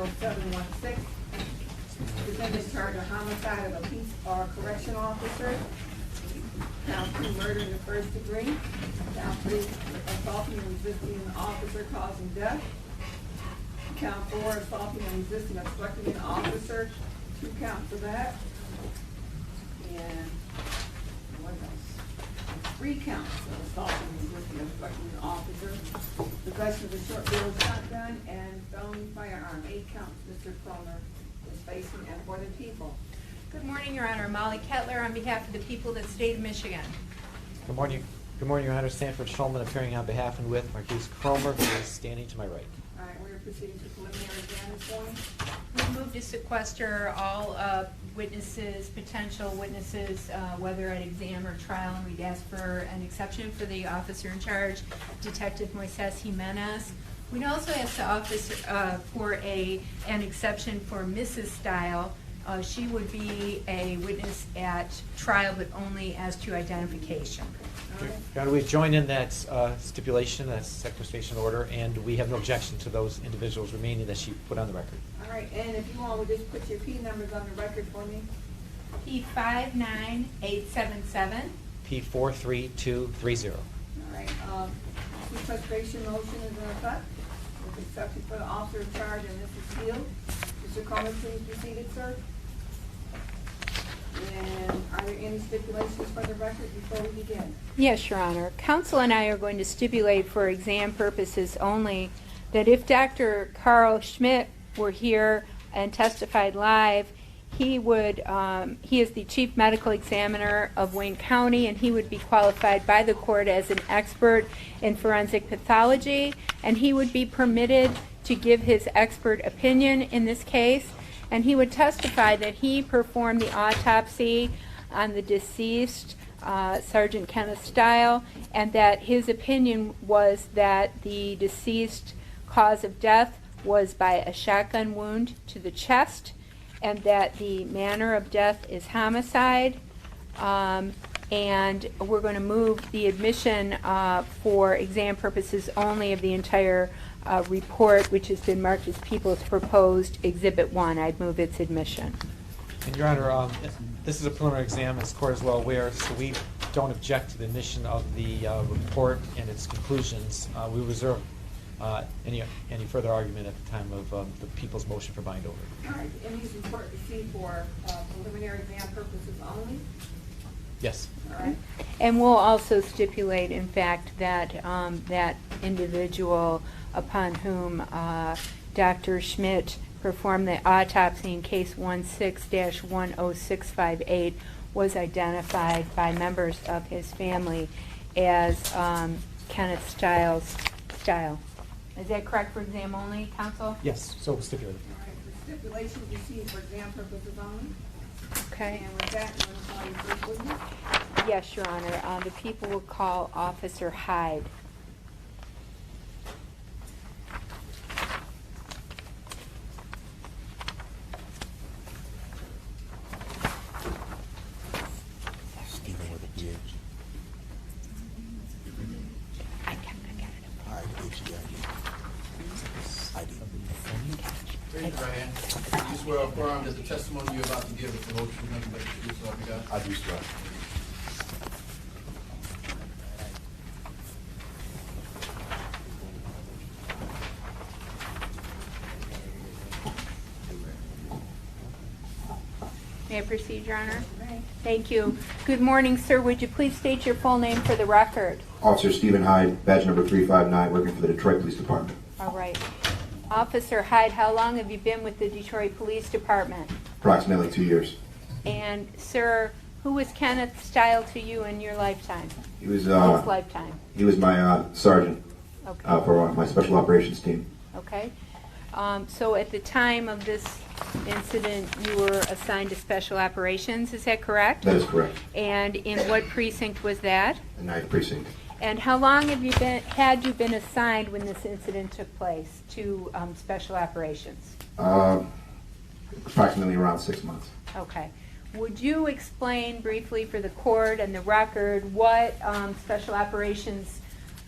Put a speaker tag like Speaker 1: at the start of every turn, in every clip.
Speaker 1: 0716. Defendant charged of homicide of a peace or correction officer. Count 2, murder in the first degree. Count 3, assaulting and resisting an officer causing death. Count 4, assaulting and resisting obstructing an officer. 2 counts of that. And what else? 3 counts of assaulting and resisting obstructing an officer. Possession of a short-barreled shotgun and felony firearm. 8 counts. Mr. Cromer is facing and for the people.
Speaker 2: Good morning, Your Honor. Molly Kettler on behalf of the people of the state of Michigan.
Speaker 3: Good morning. Good morning, Your Honor. Sanford Shulman appearing on behalf and with Marquise Cromer, who is standing to my right.
Speaker 1: All right, we're proceeding to preliminary exam this morning.
Speaker 2: We move to sequester all witnesses, potential witnesses, whether at exam or trial, and we'd ask for an exception for the officer in charge, Detective Moises Jimenez. We'd also ask the officer for an exception for Mrs. Steil. She would be a witness at trial, but only as to identification.
Speaker 1: All right.
Speaker 3: Your Honor, we join in that stipulation, that sequestration order, and we have no objection to those individuals remaining that she put on the record.
Speaker 1: All right, and if you want, would just put your P numbers on the record for me.
Speaker 2: P59877.
Speaker 3: P43230.
Speaker 1: All right, sequestration motion is in effect. With exception for the officer in charge and Mrs. Steil. Mr. Cromer, please be seated, sir. And are there any stipulations for the record before we begin?
Speaker 2: Yes, Your Honor. Counsel and I are going to stipulate for exam purposes only that if Dr. Carl Schmidt were here and testified live, he is the chief medical examiner of Wayne County, and he would be qualified by the court as an expert in forensic pathology, and he would be permitted to give his expert opinion in this case, and he would testify that he performed the autopsy on the deceased Sergeant Kenneth Steil, and that his opinion was that the deceased cause of death was by a shotgun wound to the chest, and that the manner of death is homicide. And we're going to move the admission for exam purposes only of the entire report, which has been marked as People's Proposed Exhibit 1. I'd move its admission.
Speaker 3: And Your Honor, this is a preliminary exam, as the court is well aware, so we don't object to the admission of the report and its conclusions. We reserve any further argument at the time of the people's motion for bind over.
Speaker 1: All right, and these report received for preliminary exam purposes only?
Speaker 3: Yes.
Speaker 1: All right.
Speaker 2: And we'll also stipulate, in fact, that that individual upon whom Dr. Schmidt performed the autopsy in case 16-10658 was identified by members of his family as Kenneth Steil's Steil. Is that correct for exam only, counsel?
Speaker 3: Yes, so we'll stipulate it.
Speaker 1: All right, the stipulation received for exam purposes only.
Speaker 2: Okay.
Speaker 1: And with that, you want to call your first witness?
Speaker 2: Yes, Your Honor. The people will call Officer Hyde.
Speaker 4: Stephen with a PH.
Speaker 2: I got it.
Speaker 4: H-E-I-D. I-D.
Speaker 5: Raise your right hand. Do you swear or affirm that the testimony you're about to give is the whole truth, nothing but the truth, so help you God?
Speaker 4: I do swear.
Speaker 2: May I proceed, Your Honor?
Speaker 1: Right.
Speaker 2: Thank you. Good morning, sir. Would you please state your full name for the record?
Speaker 6: Officer Stephen Hyde, badge number 359, working for the Detroit Police Department.
Speaker 2: All right. Officer Hyde, how long have you been with the Detroit Police Department?
Speaker 6: Approximately 2 years.
Speaker 2: And, sir, who was Kenneth Steil to you in your lifetime?
Speaker 6: He was
Speaker 2: His lifetime.
Speaker 6: he was my sergeant
Speaker 2: Okay.
Speaker 6: for my special operations team.
Speaker 2: Okay. So at the time of this incident, you were assigned to Special Operations, is that correct?
Speaker 6: That is correct.
Speaker 2: And in what precinct was that?
Speaker 6: The 9th precinct.
Speaker 2: And how long have you been assigned when this incident took place to Special Operations?
Speaker 6: Approximately around 6 months.
Speaker 2: Okay. Would you explain briefly for the court and the record what Special Operations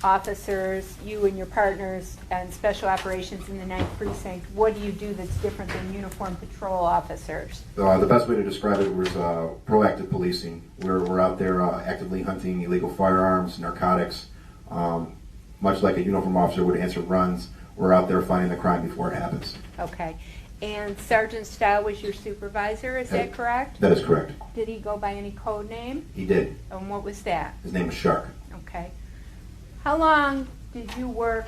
Speaker 2: officers, you and your partners, and special operations in the 9th Precinct, what do you do that's different than uniformed patrol officers?
Speaker 6: The best way to describe it was proactive policing. We're out there actively hunting illegal firearms, narcotics. Much like a uniform officer would answer runs, we're out there finding the crime before it happens.
Speaker 2: Okay. And Sergeant Steil was your supervisor, is that correct?
Speaker 6: That is correct.
Speaker 2: Did he go by any code name?
Speaker 6: He did.
Speaker 2: And what was that?
Speaker 6: His name was Shark.
Speaker 2: Okay. How long did you work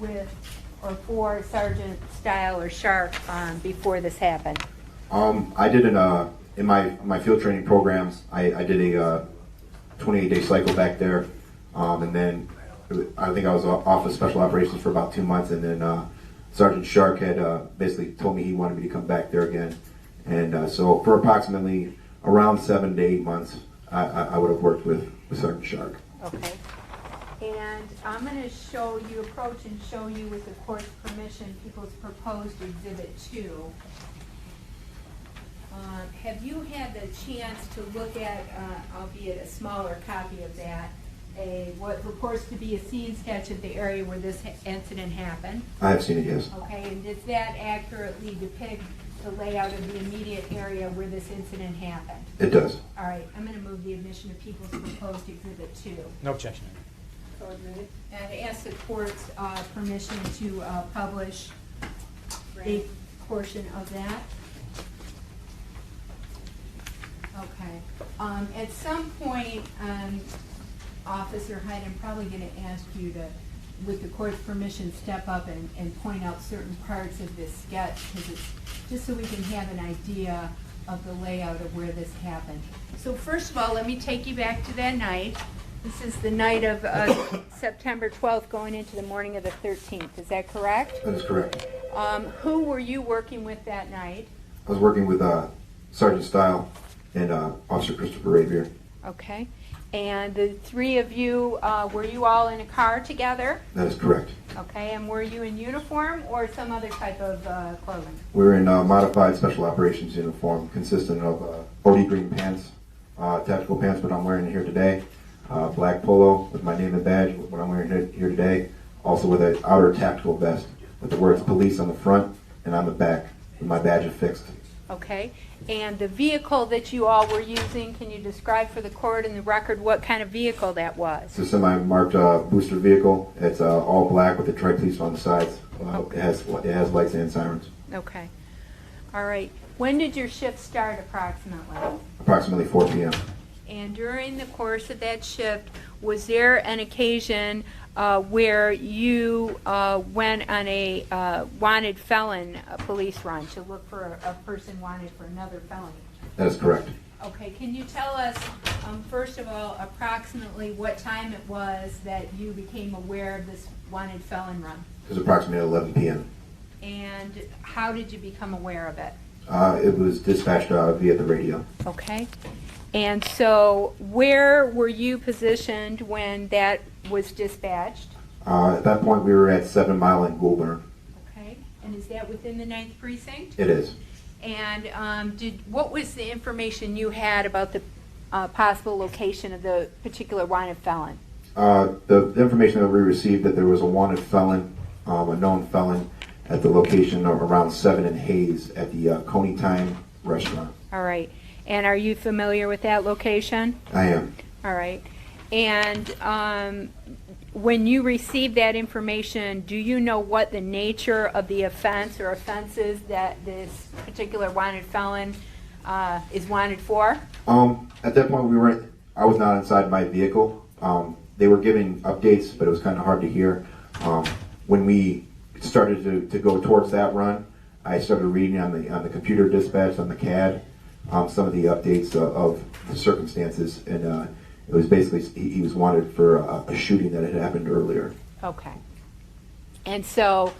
Speaker 2: with or for Sergeant Steil or Shark before this happened?
Speaker 6: I did in my field training programs. I did a 28-day cycle back there, and then I think I was off of special operations for about 2 months, and then Sergeant Shark had basically told me he wanted me to come back there again, and so for approximately around 7 to 8 months, I would have worked with Sergeant Shark.
Speaker 2: Okay. And I'm going to show you, approach and show you with the court's permission, people's proposed Exhibit 2. Have you had the chance to look at, albeit a smaller copy of that, what purports to be a scene sketch of the area where this incident happened?
Speaker 6: I have seen it, yes.
Speaker 2: Okay, and does that accurately depict the layout of the immediate area where this incident happened?
Speaker 6: It does.
Speaker 2: All right, I'm going to move the admission of people's proposed Exhibit 2.
Speaker 3: No objection.
Speaker 1: So admitted.
Speaker 2: And ask the court's permission to publish a portion of that. Okay. At some point, Officer Hyde, I'm probably going to ask you to, with the court's permission, step up and point out certain parts of this sketch, because it's just so we can have an idea of the layout of where this happened. So first of all, let me take you back to that night. This is the night of September 12th going into the morning of the 13th. Is that correct?
Speaker 6: That is correct.
Speaker 2: Who were you working with that night?
Speaker 6: I was working with Sergeant Steil and Officer Christopher Ravier.
Speaker 2: Okay. And the three of you, were you all in a car together?
Speaker 6: That is correct.
Speaker 2: Okay. And were you in uniform or some other type of clothing?
Speaker 6: We were in modified special operations uniform consisting of OD green pants, tactical pants, what I'm wearing here today, black polo with my name and badge, what I'm wearing here today, also with an outer tactical vest with the words police on the front and on the back with my badge affixed.
Speaker 2: Okay. And the vehicle that you all were using, can you describe for the court and the record what kind of vehicle that was?
Speaker 6: It's a semi-marked booster vehicle. It's all black with the tri-police on the sides. It has lights and sirens.
Speaker 2: Okay. All right. When did your shift start approximately?
Speaker 6: Approximately 4 p.m.
Speaker 2: And during the course of that shift, was there an occasion where you went on a wanted felon police run to look for a person wanted for another felony?
Speaker 6: That is correct.
Speaker 2: Okay, can you tell us, first of all, approximately what time it was that you became aware of this wanted felon run?
Speaker 6: It was approximately 11 p.m.
Speaker 2: And how did you become aware of it?
Speaker 6: It was dispatched via the radio.
Speaker 2: Okay. And so where were you positioned when that was dispatched?
Speaker 6: At that point, we were at 7 Mile in Goulburn.
Speaker 2: Okay. And is that within the 9th Precinct?
Speaker 6: It is.
Speaker 2: And what was the information you had about the possible location of the particular wanted felon?
Speaker 6: The information that we received that there was a wanted felon, a known felon, at the location of around 7 in Hayes at the Coney Time restaurant.
Speaker 2: All right. And are you familiar with that location?
Speaker 6: I am.
Speaker 2: All right. And when you received that information, do you know what the nature of the offense or offenses that this particular wanted felon is wanted for?
Speaker 6: At that point, I was not inside my vehicle. They were giving updates, but it was kind of hard to hear. When we started to go towards that run, I started reading on the computer dispatch, on the CAD, some of the updates of the circumstances, and it was basically he was wanted for a shooting that had happened earlier.
Speaker 2: Okay. And so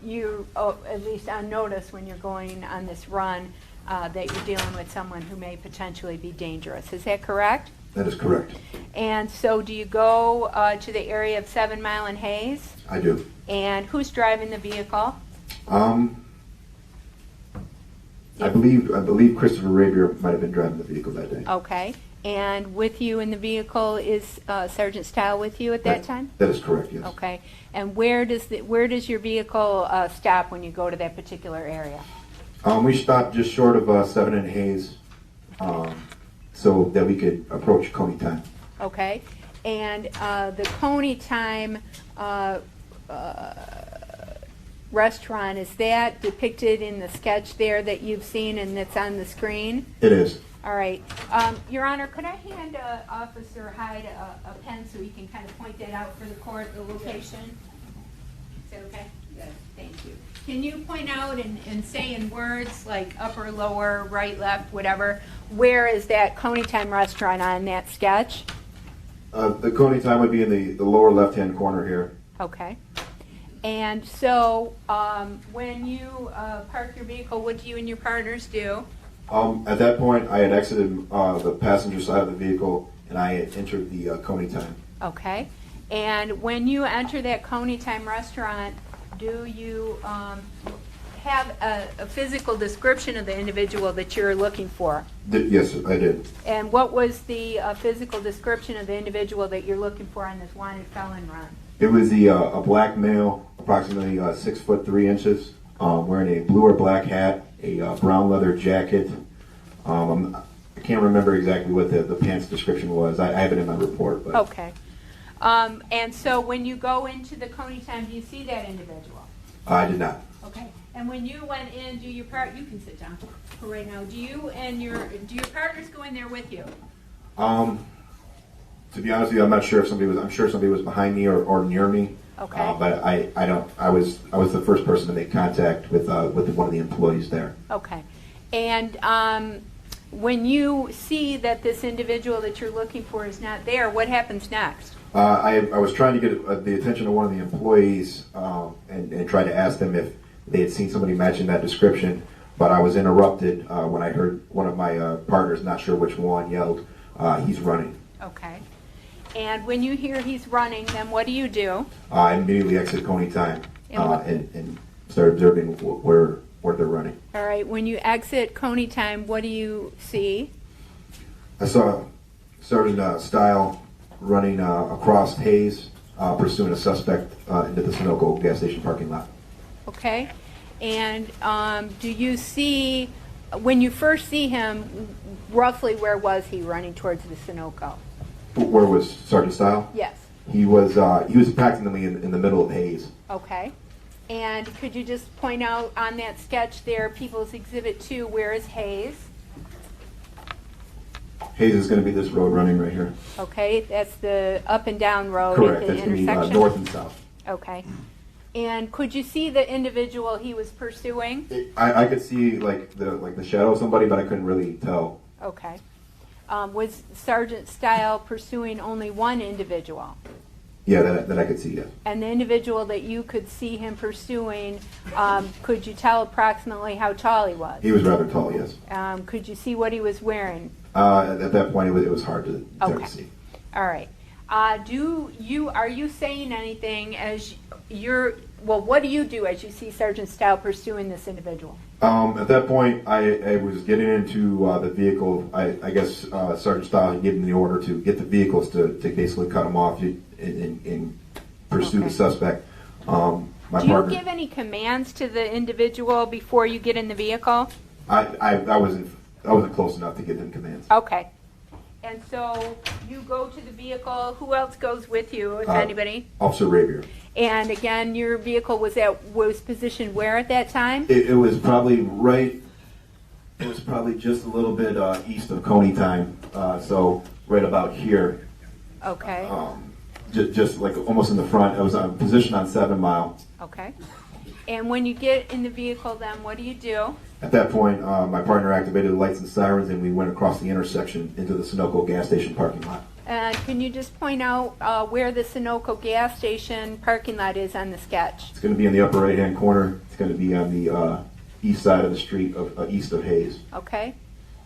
Speaker 2: you, at least on notice when you're going on this run, that you're dealing with someone who may potentially be dangerous. Is that correct?
Speaker 6: That is correct.
Speaker 2: And so do you go to the area of 7 Mile and Hayes?
Speaker 6: I do.
Speaker 2: And who's driving the vehicle?
Speaker 6: I believe Christopher Rabier might have been driving the vehicle that day.
Speaker 2: Okay. And with you in the vehicle is Sergeant Steil with you at that time?
Speaker 6: That is correct, yes.
Speaker 2: Okay. And where does your vehicle stop when you go to that particular area?
Speaker 6: We stopped just short of 7 and Hayes, so that we could approach Coney Time.
Speaker 2: Okay. And the Coney Time restaurant, is that depicted in the sketch there that you've seen and that's on the screen?
Speaker 6: It is.
Speaker 2: All right. Your Honor, could I hand Officer Hyde a pen so he can kind of point that out for the court, the location? Is that okay? Yes. Thank you. Can you point out and say in words like upper, lower, right, left, whatever, where is that Coney Time restaurant on that sketch?
Speaker 6: The Coney Time would be in the lower left-hand corner here.
Speaker 2: Okay. And so when you park your vehicle, what do you and your partners do?
Speaker 6: At that point, I had exited the passenger side of the vehicle, and I had entered the Coney Time.
Speaker 2: Okay. And when you enter that Coney Time restaurant, do you have a physical description of the individual that you're looking for?
Speaker 6: Yes, I did.
Speaker 2: And what was the physical description of the individual that you're looking for on this wanted felon run?
Speaker 6: It was a black male, approximately 6'3", wearing a blue or black hat, a brown leather jacket. I can't remember exactly what the pants description was. I have it in my report. But.
Speaker 2: Okay. And so when you go into the Coney Time, do you see that individual?
Speaker 6: I did not.
Speaker 2: Okay. And when you went in, you can sit down for right now. Do your partners go in there with you?
Speaker 6: To be honest with you, I'm not sure if I'm sure somebody was behind me or near me.
Speaker 2: Okay.
Speaker 6: But I was the first person to make contact with one of the employees there.
Speaker 2: Okay. And when you see that this individual that you're looking for is not there, what happens next?
Speaker 6: I was trying to get the attention of one of the employees and try to ask them if they had seen somebody matching that description, but I was interrupted when I heard one of my partners, not sure which one, yelled, "He's running."
Speaker 2: Okay. And when you hear he's running, then what do you do?
Speaker 6: I immediately exit Coney Time
Speaker 2: And
Speaker 6: and start observing where they're running.
Speaker 2: All right. When you exit Coney Time, what do you see?
Speaker 6: I saw Sergeant Steil running across Hayes, pursuing a suspect into the Sunoco gas station parking lot.
Speaker 2: Okay. And do you see, when you first see him, roughly where was he running towards the Sunoco?
Speaker 6: Where was Sergeant Steil?
Speaker 2: Yes.
Speaker 6: He was practically in the middle of Hayes.
Speaker 2: Okay. And could you just point out on that sketch there, People's Exhibit 2, where is Hayes?
Speaker 6: Hayes is going to be this road running right here.
Speaker 2: Okay, that's the up and down road
Speaker 6: Correct.
Speaker 2: at the
Speaker 6: That's going to
Speaker 2: intersection?
Speaker 6: be north and south.
Speaker 2: Okay. And could you see the individual he was pursuing?
Speaker 6: I could see like the shadow of somebody, but I couldn't really tell.
Speaker 2: Okay. Was Sergeant Steil pursuing only one individual?
Speaker 6: Yeah, that I could see. Yeah.
Speaker 2: And the individual that you could see him pursuing, could you tell approximately how tall he was?
Speaker 6: He was rather tall. Yes.
Speaker 2: Could you see what he was wearing?
Speaker 6: At that point, it was hard to see.
Speaker 2: All right. Are you saying anything as what do you do as you see Sergeant Steil pursuing this individual?
Speaker 6: At that point, I was getting into the vehicle. I guess Sergeant Steil had given me the order to get the vehicles to basically cut him off and pursue the suspect. Do
Speaker 2: you give any commands to the individual before you get in the vehicle?
Speaker 6: I wasn't close enough to give him commands.
Speaker 2: Okay. And so you go to the vehicle. Who else goes with you, if anybody?
Speaker 6: Officer Rabier.
Speaker 2: And again, your vehicle was positioned where at that time?
Speaker 6: It was probably right. It was probably just a little bit east of Coney Time, so right about here.
Speaker 2: Okay.
Speaker 6: Just like almost in the front. I was positioned on 7 Mile.
Speaker 2: Okay. And when you get in the vehicle, then what do you do?
Speaker 6: At that point, my partner activated the lights and sirens, and we went across the intersection into the Sunoco gas station parking lot.
Speaker 2: And can you just point out where the Sunoco gas station parking lot is on the sketch?
Speaker 6: It's going to be in the upper right-hand corner. It's going to be on the east side of the street, east of Hayes.
Speaker 2: Okay.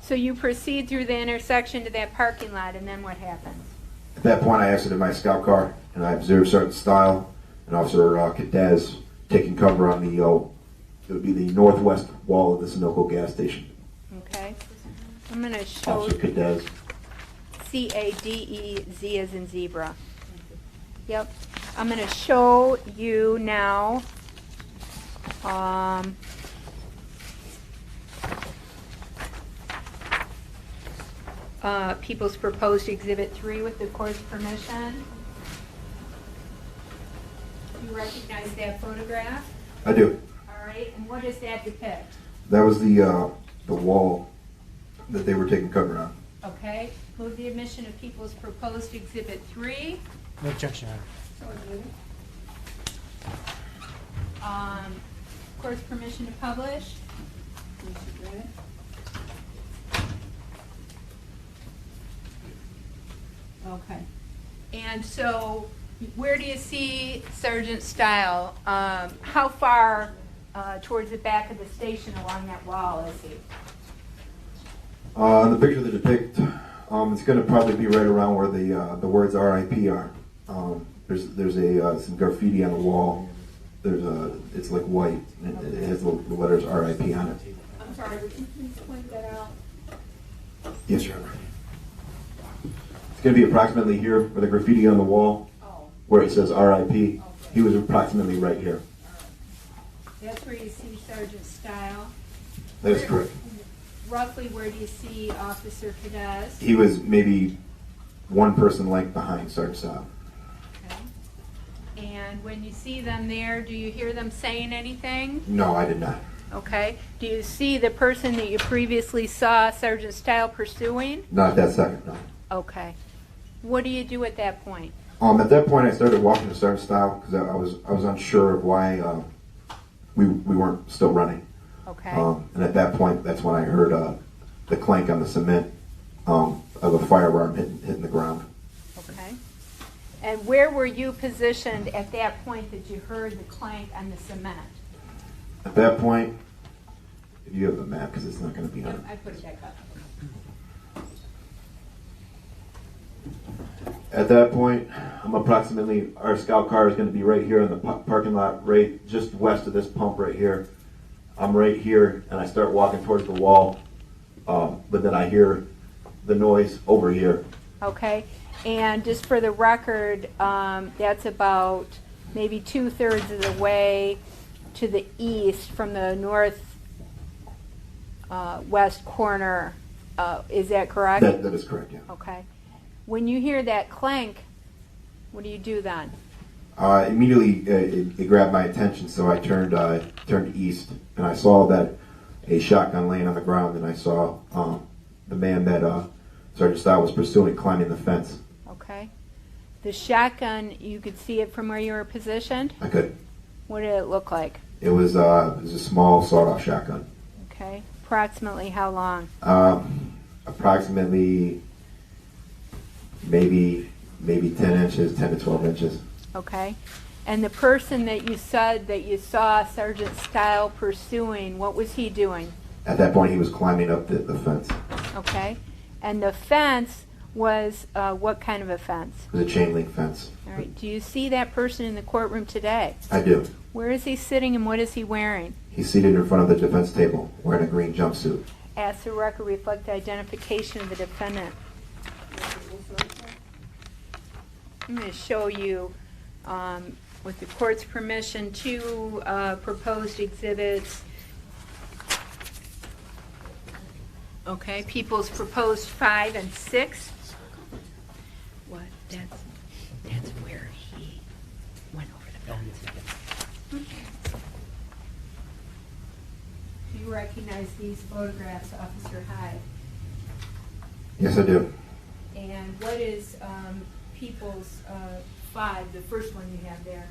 Speaker 2: So you proceed through the intersection to that parking lot, and then what happens?
Speaker 6: At that point, I exited my scout car, and I observed Sergeant Steil and Officer Cadz taking cover on It would be the northwest wall of the Sunoco gas station.
Speaker 2: Okay. I'm going to show
Speaker 6: Officer Cadz.
Speaker 2: Cadez as in zebra. Yep. I'm going to show you now People's Proposed Exhibit 3 with the court's permission. You recognize that photograph?
Speaker 6: I do.
Speaker 2: All right. And what does that depict?
Speaker 6: That was the wall that they were taking cover on.
Speaker 2: Okay. Move the admission of People's Proposed Exhibit 3.
Speaker 3: No objection, Your Honor.
Speaker 1: So ordered.
Speaker 2: Court's permission to publish.
Speaker 1: Motion granted.
Speaker 2: Okay. And so, where do you see Sergeant Steil? How far towards the back of the station along that wall is he?
Speaker 6: The picture that depict, it's going to probably be right around where the words RIP are. There's some graffiti on the wall. It's like white, and it has the letters RIP on it.
Speaker 1: I'm sorry, would you please point that out?
Speaker 6: Yes, Your Honor. It's going to be approximately here where the graffiti on the wall,
Speaker 1: Oh,
Speaker 6: where it says RIP. He was approximately right here.
Speaker 2: That's where you see Sergeant Steil.
Speaker 6: That is correct.
Speaker 2: Roughly, where do you see Officer Cadez?
Speaker 6: He was maybe one person length behind Sergeant Steil.
Speaker 2: Okay. And when you see them there, do you hear them saying anything?
Speaker 6: No, I did not.
Speaker 2: Okay. Do you see the person that you previously saw Sergeant Steil pursuing?
Speaker 6: Not at that second, no.
Speaker 2: Okay. What do you do at that point?
Speaker 6: At that point, I started walking to Sergeant Steil because I was unsure of why we weren't still running.
Speaker 2: Okay.
Speaker 6: And at that point, that's when I heard the clank on the cement of a firearm hitting the ground.
Speaker 2: Okay. And where were you positioned at that point that you heard the clank on the cement?
Speaker 6: At that point, if you have the map, because it's not going to be on it.
Speaker 2: I put it back up.
Speaker 6: At that point, our scout car is going to be right here in the parking lot, right just west of this pump right here. I'm right here, and I start walking towards the wall, but then I hear the noise over here.
Speaker 2: Okay. And just for the record, that's about maybe 2/3 of the way to the east from the north west corner. Is that correct?
Speaker 6: That is correct, yeah.
Speaker 2: Okay. When you hear that clank, what do you do then?
Speaker 6: Immediately, it grabbed my attention, so I turned east, and I saw that a shotgun laying on the ground, and I saw the man that Sergeant Steil was pursuing climbing the fence.
Speaker 2: Okay. The shotgun, you could see it from where you were positioned?
Speaker 6: I could.
Speaker 2: What did it look like?
Speaker 6: It was a small sawed-off shotgun.
Speaker 2: Okay. Approximately how long?
Speaker 6: Approximately maybe 10 inches, 10 to 12 inches.
Speaker 2: Okay. And the person that you said that you saw Sergeant Steil pursuing, what was he doing?
Speaker 6: At that point, he was climbing up the fence.
Speaker 2: Okay. And the fence was what kind of a fence?
Speaker 6: It was a chain link fence.
Speaker 2: All right. Do you see that person in the courtroom today?
Speaker 6: I do.
Speaker 2: Where is he sitting and what is he wearing?
Speaker 6: He's seated in front of the defense table, wearing a green jumpsuit.
Speaker 2: Ask the record reflect the identification of the defendant. I'm going to show you, with the court's permission, two proposed exhibits. Okay, People's Proposed 5 and 6. What? That's where he went over the fence. Do you recognize these photographs, Officer Hyde?
Speaker 6: Yes, I do.
Speaker 2: And what is People's 5, the first one you have there?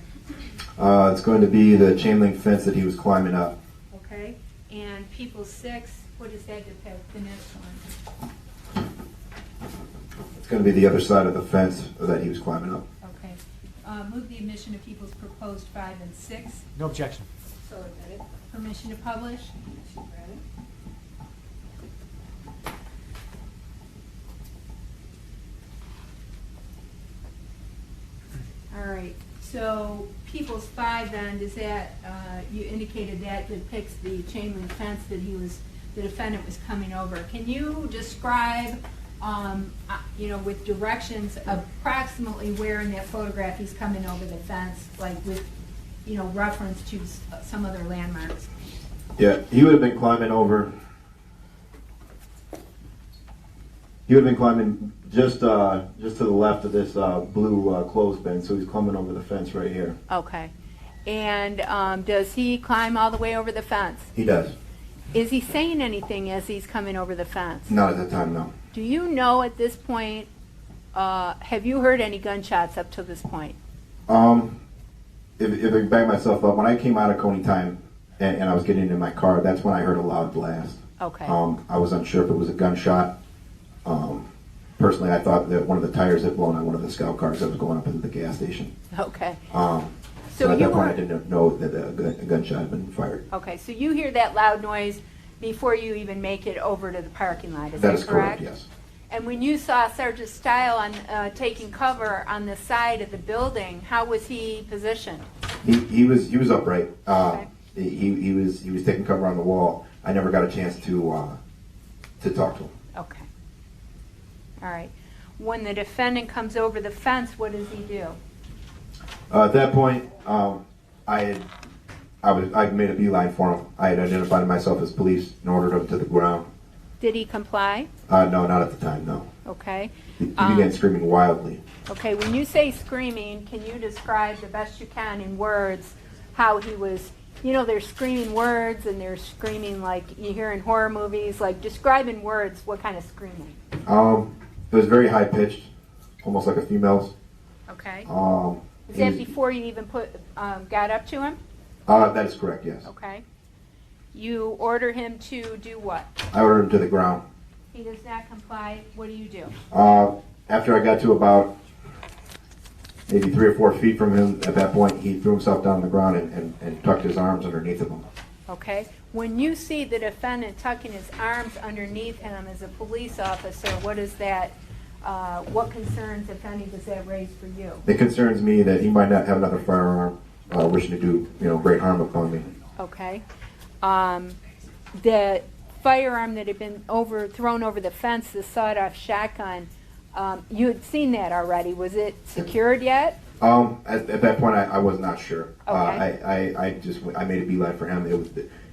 Speaker 6: It's going to be the chain link fence that he was climbing up.
Speaker 2: Okay. And People's 6, what does that depict, the next one?
Speaker 6: It's going to be the other side of the fence that he was climbing up.
Speaker 2: Okay. Move the admission of People's Proposed 5 and 6.
Speaker 3: No objection.
Speaker 1: So ordered.
Speaker 2: Permission to publish.
Speaker 1: Motion granted.
Speaker 2: All right. So People's 5 then, does that, you indicated that depicts the chain link fence that the defendant was coming over. Can you describe, with directions approximately where in that photograph he's coming over the fence, like with, reference to some other landmarks?
Speaker 6: Yeah, he would have been climbing over. He would have been climbing just to the left of this blue clothespin, so he's climbing over the fence right here.
Speaker 2: Okay. And does he climb all the way over the fence?
Speaker 6: He does.
Speaker 2: Is he saying anything as he's coming over the fence?
Speaker 6: Not at that time, no.
Speaker 2: Do you know at this point, have you heard any gunshots up to this point?
Speaker 6: If I back myself up, when I came out of Coney time and I was getting into my car, that's when I heard a loud blast.
Speaker 2: Okay.
Speaker 6: I was unsure if it was a gunshot. Personally, I thought that one of the tires had blown on one of the scout cars that was going up into the gas station.
Speaker 2: Okay.
Speaker 6: So at that point, I didn't know that a gunshot had been fired.
Speaker 2: Okay, so you hear that loud noise before you even make it over to the parking lot, is
Speaker 6: That
Speaker 2: that
Speaker 6: is correct, yes.
Speaker 2: And when you saw Sergeant Steil on taking cover on the side of the building, how was he positioned?
Speaker 6: He was upright.
Speaker 2: Okay.
Speaker 6: He was taking cover on the wall. I never got a chance to talk to him.
Speaker 2: Okay. All right. When the defendant comes over the fence, what does he do?
Speaker 6: At that point, I made a beeline for him. I had identified myself as police and ordered him to the ground.
Speaker 2: Did he comply?
Speaker 6: No, not at the time, no.
Speaker 2: Okay.
Speaker 6: He began screaming wildly.
Speaker 2: Okay, when you say screaming, can you describe the best you can in words how he was, they're screaming words and they're screaming like you hear in horror movies, like describe in words what kind of screaming?
Speaker 6: It was very high pitched, almost like a female's.
Speaker 2: Okay. Is
Speaker 6: He
Speaker 2: that
Speaker 6: was-
Speaker 2: before you even got up to him?
Speaker 6: That is correct, yes.
Speaker 2: Okay. You order him to do what?
Speaker 6: I ordered him to the ground.
Speaker 2: He does not comply. What do you do?
Speaker 6: After I got to about maybe 3 or 4 feet from him, at that point, he threw himself down on the ground and tucked his arms underneath of him.
Speaker 2: Okay. When you see the defendant tucking his arms underneath him as a police officer, what is that? What concerns, if any, does that raise for you?
Speaker 6: It concerns me that he might not have another firearm wishing to do great harm upon me.
Speaker 2: Okay. The firearm that had been thrown over the fence, the sawed-off shotgun, you had seen that already. Was it secured yet?
Speaker 6: At that point, I was not sure.
Speaker 2: Okay.
Speaker 6: I made a beeline for him. It was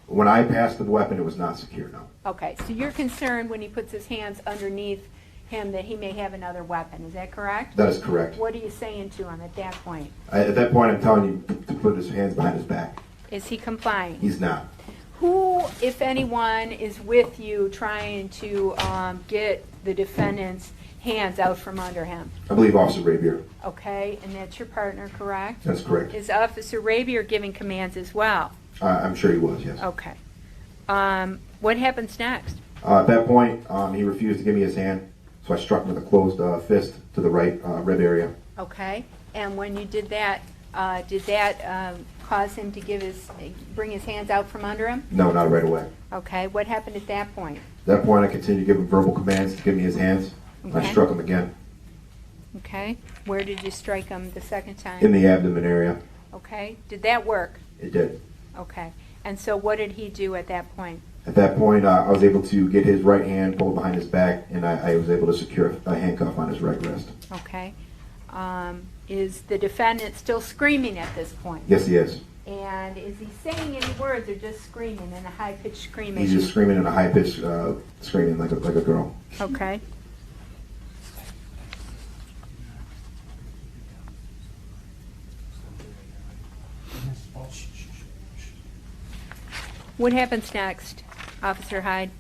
Speaker 6: when I passed the weapon, it was not secure. No.
Speaker 2: Okay. So you're concerned when he puts his hands underneath him that he may have another weapon. Is that correct?
Speaker 6: That is correct.
Speaker 2: What are you saying to him at that point?
Speaker 6: At that point, I'm telling you to put his hands behind his back.
Speaker 2: Is he complying?
Speaker 6: He's not.
Speaker 2: Who, if anyone, is with you trying to get the defendant's hands out from under him?
Speaker 6: I believe Officer Rabier.
Speaker 2: Okay, and that's your partner, correct?
Speaker 6: That's correct.
Speaker 2: Is Officer Rabier giving commands as well?
Speaker 6: I'm sure he was, yes.
Speaker 2: Okay. What happens next?
Speaker 6: At that point, he refused to give me his hand, so I struck him with a closed fist to the right rib area.
Speaker 2: Okay, and when you did that cause him to bring his hands out from under him?
Speaker 6: No, not right away.
Speaker 2: Okay, what happened at that point?
Speaker 6: At that point, I continued to give him verbal commands to give me his hands.
Speaker 2: Okay.
Speaker 6: I struck him again
Speaker 2: Okay, where did you strike him the second time?
Speaker 6: in the abdomen area.
Speaker 2: Okay, did that work?
Speaker 6: It did.
Speaker 2: Okay, and so what did he do at that point?
Speaker 6: At that point, I was able to get his right hand pulled behind his back, and I was able to secure a handcuff on his right wrist.
Speaker 2: Okay. Is the defendant still screaming at this point?
Speaker 6: Yes, he is.
Speaker 2: And is he saying any words or just screaming in a high-pitched scream?
Speaker 6: He's just screaming in a high-pitched screaming like a girl.
Speaker 2: Okay. What happens next, Officer Hyde?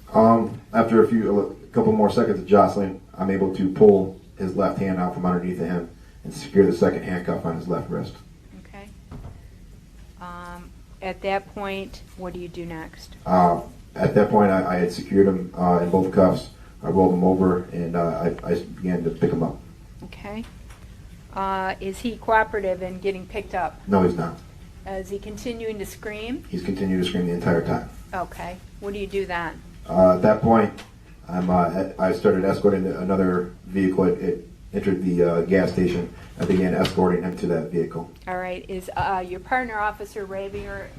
Speaker 6: After a couple more seconds of jostling, I'm able to pull his left hand out from underneath of him and secure the second handcuff on his left wrist.
Speaker 2: Okay. At that point, what do you do next?
Speaker 6: At that point, I had secured him in both cuffs. I rolled him over, and I began to pick him up.
Speaker 2: Okay. Is he cooperative in getting picked up?
Speaker 6: No, he's not.
Speaker 2: Is he continuing to scream?
Speaker 6: He's continued to scream the entire time.
Speaker 2: Okay. What do you do then?
Speaker 6: At that point, I started escorting another vehicle. entered the gas station, I began escorting him to that vehicle.
Speaker 2: All right. Is your partner, Officer Ravier,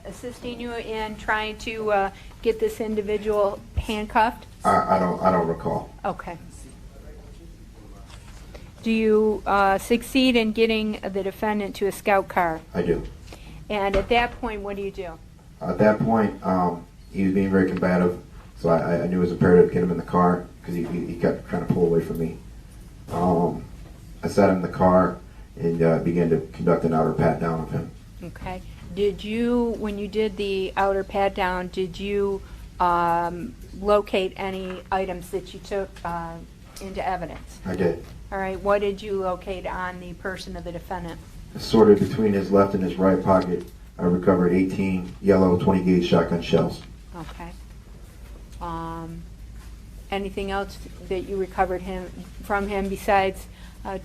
Speaker 2: assisting you in trying to get this individual handcuffed?
Speaker 6: I don't recall.
Speaker 2: Okay. Do you succeed in getting the defendant to a scout car?
Speaker 6: I do.
Speaker 2: And at that point, what do you do?
Speaker 6: At that point, he was being very combative, so I knew it was imperative to get him in the car because he kept trying to pull away from me. I sat him in the car and began to conduct an outer pat down of him.
Speaker 2: Okay. Did you, when you did the outer pat down, did you locate any items that you took into evidence?
Speaker 6: I did.
Speaker 2: All right. What did you locate on the person of the defendant?
Speaker 6: Sorted between his left and his right pocket, I recovered 18 yellow 20-gauge shotgun shells.
Speaker 2: Okay. Anything else that you recovered from him besides 18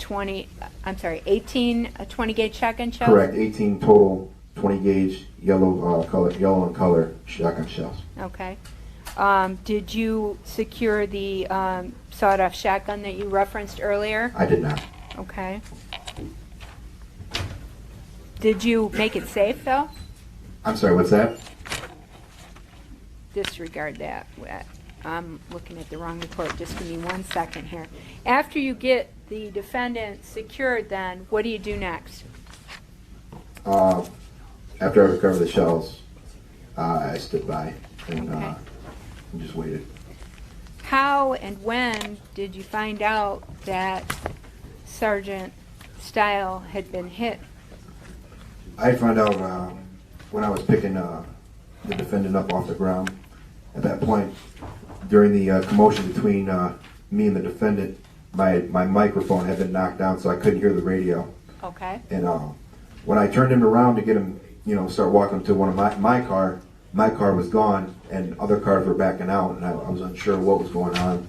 Speaker 2: 20-gauge shotgun shells?
Speaker 6: Correct. 18 total 20-gauge yellow and color shotgun shells.
Speaker 2: Okay. Did you secure the sawed-off shotgun that you referenced earlier?
Speaker 6: I did not.
Speaker 2: Okay. Did you make it safe, though?
Speaker 6: I'm sorry, what's that?
Speaker 2: Disregard that. I'm looking at the wrong report. Just give me 1 second here. After you get the defendant secured, then, what do you do next?
Speaker 6: After I recovered the shells, I stood by and,
Speaker 2: Okay.
Speaker 6: and just waited.
Speaker 2: How and when did you find out that Sergeant Steil had been hit?
Speaker 6: I found out when I was picking the defendant up off the ground. At that point, during the commotion between me and the defendant, my microphone had been knocked down, so I couldn't hear the radio.
Speaker 2: Okay.
Speaker 6: And when I turned him around to get him, start walking him to one of my car was gone, and other cars were backing out, and I was unsure what was going on.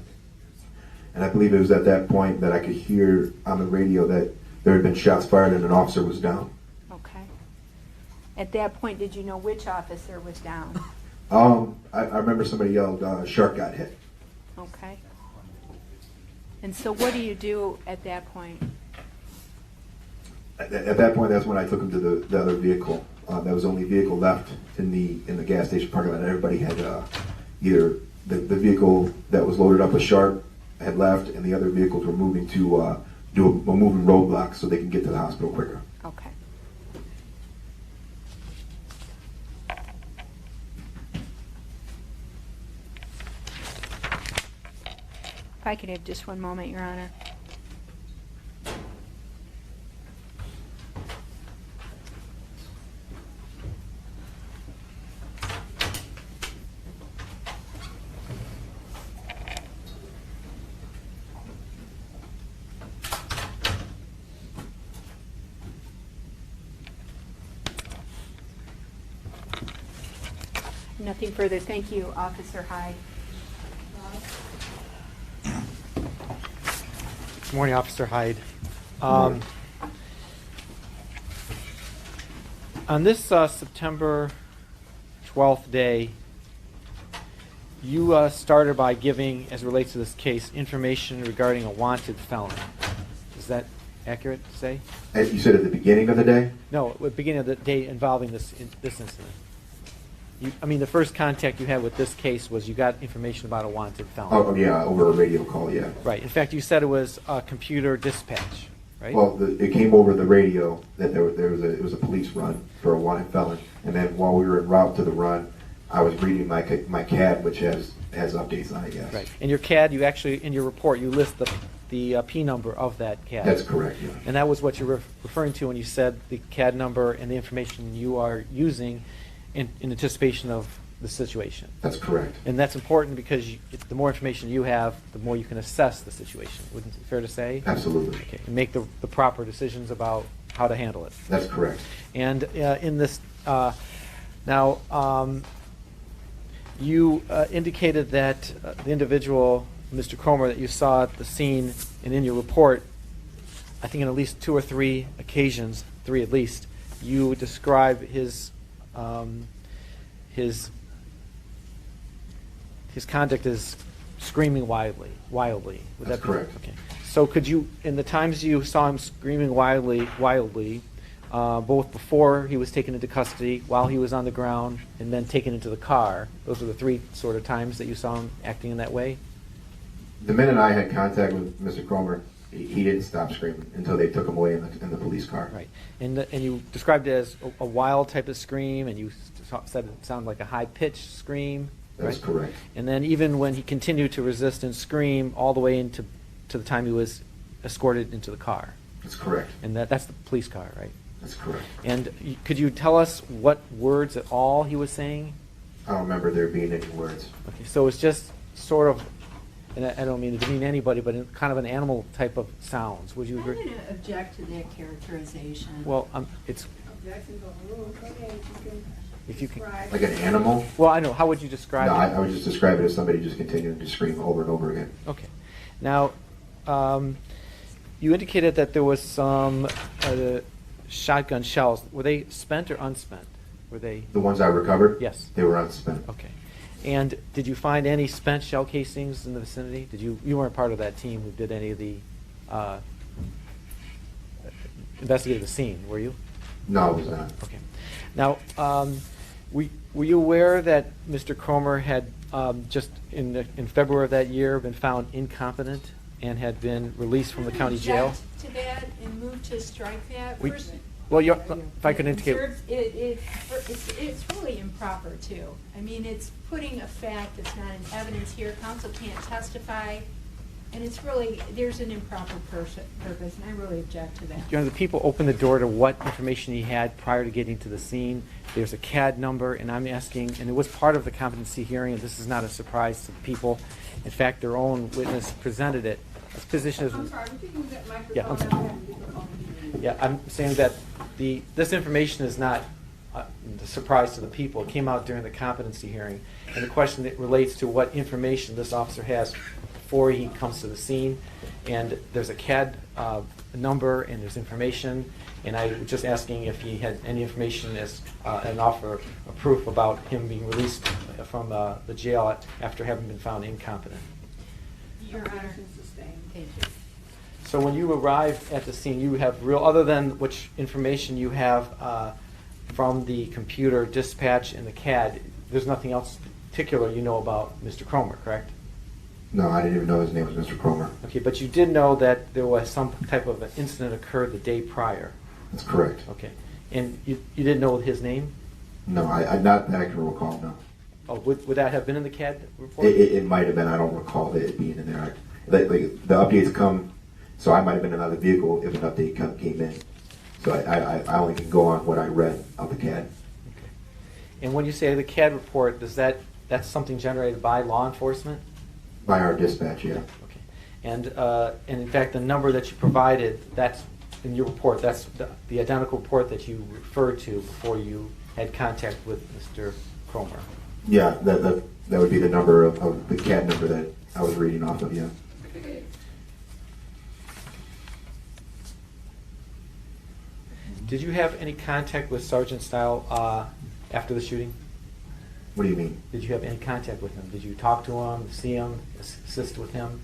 Speaker 6: And I believe it was at that point that I could hear on the radio that there had been shots fired and an officer was down.
Speaker 2: Okay. At that point, did you know which officer was down?
Speaker 6: I remember somebody yelled, "Shark got hit."
Speaker 2: Okay. And so what do you do at that point?
Speaker 6: At that point, that's when I took him to the other vehicle. That was the only vehicle left in the gas station parking lot. Everybody had either the vehicle that was loaded up with shark had left, and the other vehicles were moving to do a moving roadblock so they can get to the hospital quicker.
Speaker 2: Okay. If I could have just one moment, Your Honor. Nothing further. Thank you, Officer Hyde.
Speaker 3: Good morning, Officer Hyde. On this September 12th day, you started by giving, as it relates to this case, information regarding a wanted felon. Is that accurate to say?
Speaker 6: As you said at the beginning of the day?
Speaker 3: No, at the beginning of the day involving this incident. The first contact you had with this case was you got information about a wanted felon.
Speaker 6: Oh, yeah, over a radio call, yeah.
Speaker 3: Right. In fact, you said it was a computer dispatch, right?
Speaker 6: Well, it came over the radio that it was a police run for a wanted felon, and then while we were en route to the run, I was reading my CAD, which has updates on it, yes.
Speaker 3: Right. In your CAD, you actually, in your report, you list the P number of that CAD.
Speaker 6: That's correct, yeah.
Speaker 3: And that was what you were referring to when you said the CAD number and the information you are using in anticipation of the situation.
Speaker 6: That's correct.
Speaker 3: And that's important because the more information you have, the more you can assess the situation. Wouldn't it be fair to say?
Speaker 6: Absolutely.
Speaker 3: Okay. And make the proper decisions about how to handle it.
Speaker 6: That's correct.
Speaker 3: And in this, you indicated that the individual, Mr. Cromer, that you saw at the scene and in your report, I think on at least 2 or 3 occasions, 3 at least, you describe his conduct as screaming wildly.
Speaker 6: That's correct.
Speaker 3: Okay. So could you, in the times you saw him screaming wildly, both before he was taken into custody, while he was on the ground, and then taken into the car, those are the three sort of times that you saw him acting in that way?
Speaker 6: The minute I had contact with Mr. Cromer, he didn't stop screaming until they took him away in the police car.
Speaker 3: Right. And you described it as a wild type of scream, and you said it sounded like a high-pitched scream.
Speaker 6: That's
Speaker 3: right?
Speaker 6: correct.
Speaker 3: And then even when he continued to resist and scream all the way into the time he was escorted into the car.
Speaker 6: That's correct.
Speaker 3: And that's the police car, right?
Speaker 6: That's correct.
Speaker 3: And could you tell us what words at all he was saying?
Speaker 6: I don't remember there being any words.
Speaker 3: Okay, so it's just sort of, and I don't mean to demean anybody, but kind of an animal type of sounds. Would you
Speaker 7: I'm
Speaker 3: agree?
Speaker 7: going to object to that characterization.
Speaker 3: Well, it's,
Speaker 1: Objections overruled. Go ahead, you can
Speaker 3: if you can,
Speaker 1: describe.
Speaker 6: Like an animal?
Speaker 3: well, I know, how would you describe
Speaker 6: No,
Speaker 3: it?
Speaker 6: I would just describe it as somebody just continuing to scream over and over again.
Speaker 3: Okay. Now, you indicated that there was some shotgun shells. Were they spent or unspent? Were they?
Speaker 6: The ones I recovered?
Speaker 3: Yes.
Speaker 6: They were unspent.
Speaker 3: Okay. And did you find any spent shell casings in the vicinity? You weren't part of that team who did any of the investigated the scene, were you?
Speaker 6: No, it was not.
Speaker 3: Okay. Now, were you aware that Mr. Cromer had just in February of that year been found incompetent and had been released from the county jail?
Speaker 7: Object to that and move to strike that.
Speaker 3: We-
Speaker 7: First,
Speaker 3: Well, if I could indicate.
Speaker 7: it's really improper too. I mean, it's putting a fact that's not in evidence here. Counsel can't testify, and it's really, there's an improper purpose, and I really object to that.
Speaker 3: You know, the people opened the door to what information he had prior to getting to the scene. There's a CAD number, and I'm asking, and it was part of the competency hearing, and this is not a surprise to the people. In fact, their own witness presented it. His position is.
Speaker 1: I'm sorry, would you use that microphone?
Speaker 3: Yeah, I'm sorry.
Speaker 1: I'm having difficulty hearing you.
Speaker 3: Yeah, I'm saying that this information is not a surprise to the people. It came out during the competency hearing. And the question that relates to what information this officer has before he comes to the scene. And there's a CAD number and there's information. And I was just asking if he had any information as an offer of proof about him being released from the jail after having been found incompetent.
Speaker 7: Your Honor,
Speaker 1: Objection sustained.
Speaker 7: thank you.
Speaker 3: So when you arrive at the scene, you have other than which information you have from the computer dispatch and the CAD, there's nothing else particular you know about Mr. Cromer, correct?
Speaker 6: No, I didn't even know his name was Mr. Cromer.
Speaker 3: Okay, but you did know that there was some type of an incident occurred the day prior.
Speaker 6: That's correct.
Speaker 3: Okay, and you didn't know his name?
Speaker 6: No, I not that I can recall, no.
Speaker 3: Oh, would that have been in the CAD report?
Speaker 6: It might have been. I don't recall it being in there. Like the updates come, so I might have been in another vehicle if an update came in. So I only can go on what I read of the CAD.
Speaker 3: Okay. And when you say the CAD report, that's something generated by law enforcement?
Speaker 6: By our dispatch, yeah.
Speaker 3: Okay. And in fact, the number that you provided, that's in your report, that's the identical report that you referred to before you had contact with Mr. Cromer.
Speaker 6: Yeah, that would be the number of the CAD number that I was reading off of, yeah.
Speaker 3: Did you have any contact with Sergeant Steil after the shooting?
Speaker 6: What do you mean?
Speaker 3: Did you have any contact with him? Did you talk to him, see him, assist with him?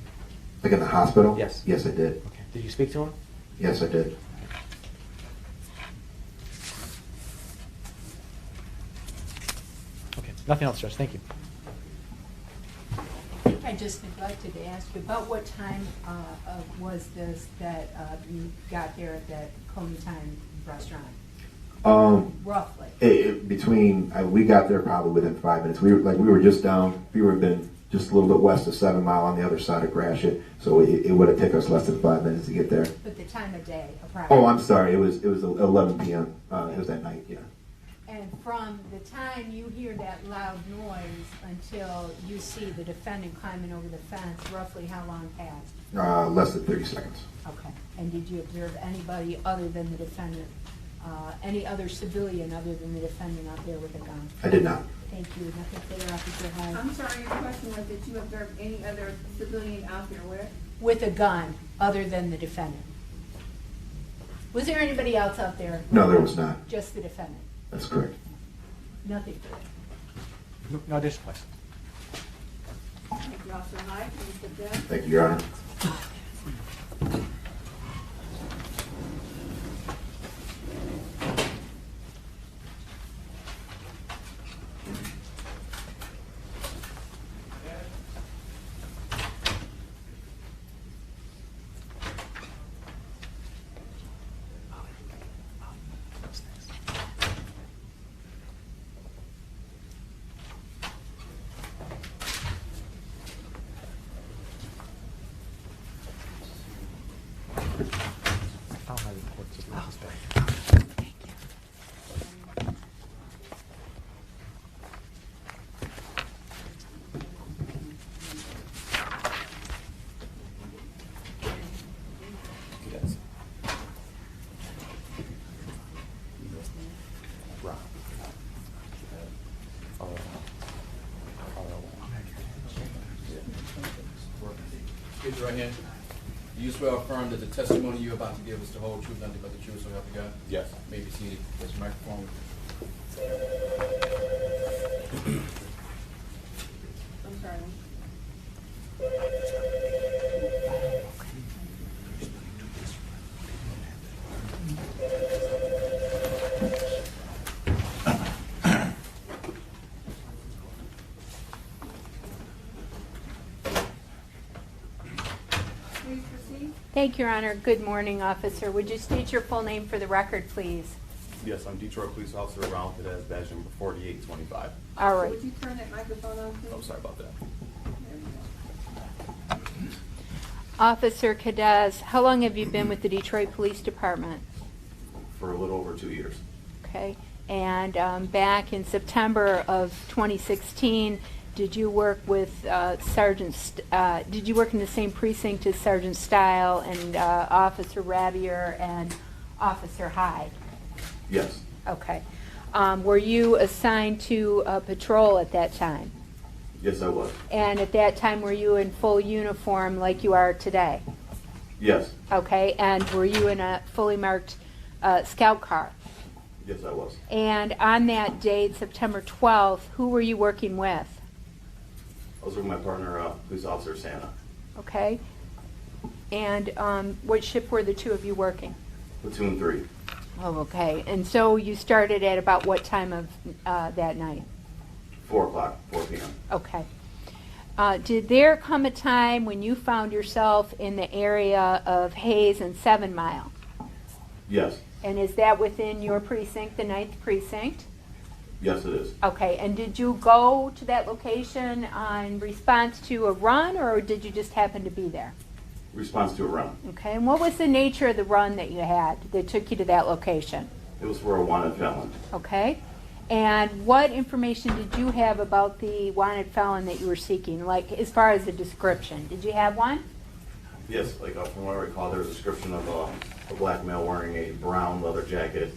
Speaker 6: Like in the hospital?
Speaker 3: Yes.
Speaker 6: Yes, I did.
Speaker 3: Okay. Did you speak to him?
Speaker 6: Yes, I did.
Speaker 3: Okay. Nothing else, Judge. Thank you.
Speaker 7: I just neglected to ask you, about what time was this that you got there at that Coney Time restaurant? Roughly.
Speaker 6: We got there probably within 5 minutes. We were just down. We were been just a little bit west of 7 Mile on the other side of Gratiot, so it would have taken us less than 5 minutes to get there.
Speaker 7: But the time of day, approximately.
Speaker 6: Oh, I'm sorry. It was 11 p.m. It was that night. Yeah.
Speaker 7: And from the time you hear that loud noise until you see the defendant climbing over the fence, roughly how long passed?
Speaker 6: Less than 30 seconds.
Speaker 7: Okay. And did you observe anybody other than the defendant, any other civilian other than the defendant out there with a gun?
Speaker 6: I did not.
Speaker 7: Thank you. Nothing further, Officer Hyde.
Speaker 1: I'm sorry, your question was that you observed any other civilian out there where?
Speaker 7: With a gun other than the defendant? Was there anybody else out there?
Speaker 6: No, there was not.
Speaker 7: Just the defendant?
Speaker 6: That's correct.
Speaker 7: Nothing further.
Speaker 3: No additional questions.
Speaker 1: Thank you, Officer Hyde. Mr. Judge.
Speaker 6: Thank you, Your Honor.
Speaker 3: found my report, so give me this back.
Speaker 4: Yes. Rob.
Speaker 5: Raise your right hand. Do you swear or affirm that the testimony you're about to give is the whole truth, nothing but the truth, so help you God?
Speaker 4: Yes.
Speaker 5: You may be seated. There's a microphone.
Speaker 1: I'm sorry. Please proceed.
Speaker 2: Thank you, Your Honor. Good morning, officer. Would you state your full name for the record, please?
Speaker 8: Yes, I'm Detroit Police Officer Ronald Cadz, badge number 4825.
Speaker 2: All right.
Speaker 1: Would you turn that microphone on, please?
Speaker 8: I'm sorry about that.
Speaker 1: There we go.
Speaker 2: Officer Cadz, how long have you been with the Detroit Police Department?
Speaker 8: For a little over 2 years.
Speaker 2: Okay. And back in September of 2016, did you work with did you work in the same precinct as Sergeant Steil and Officer Rabier and Officer Hyde?
Speaker 6: Yes.
Speaker 2: Okay. Were you assigned to a patrol at that time?
Speaker 6: Yes, I was.
Speaker 2: And at that time, were you in full uniform like you are today?
Speaker 6: Yes.
Speaker 2: Okay. And were you in a fully marked scout car?
Speaker 6: Yes, I was.
Speaker 2: And on that date, September 12th, who were you working with?
Speaker 6: I was with my partner, Police Officer Santa.
Speaker 2: Okay. And what shift were the two of you working?
Speaker 6: Platoon 3.
Speaker 2: Oh, okay. And so you started at about what time of that night?
Speaker 6: 4 o'clock, 4 p.m.
Speaker 2: Okay. Did there come a time when you found yourself in the area of Hayes and 7 Mile?
Speaker 6: Yes.
Speaker 2: And is that within your precinct, the 9th precinct?
Speaker 6: Yes, it is.
Speaker 2: Okay. And did you go to that location in response to a run, or did you just happen to be there?
Speaker 6: Response to a run.
Speaker 2: Okay. And what was the nature of the run that you had that took you to that location?
Speaker 6: It was for a wanted felon.
Speaker 2: Okay. And what information did you have about the wanted felon that you were seeking, like as far as the description? Did you have one?
Speaker 6: Yes, like from what I recall, there was a description of a black male wearing a brown leather jacket,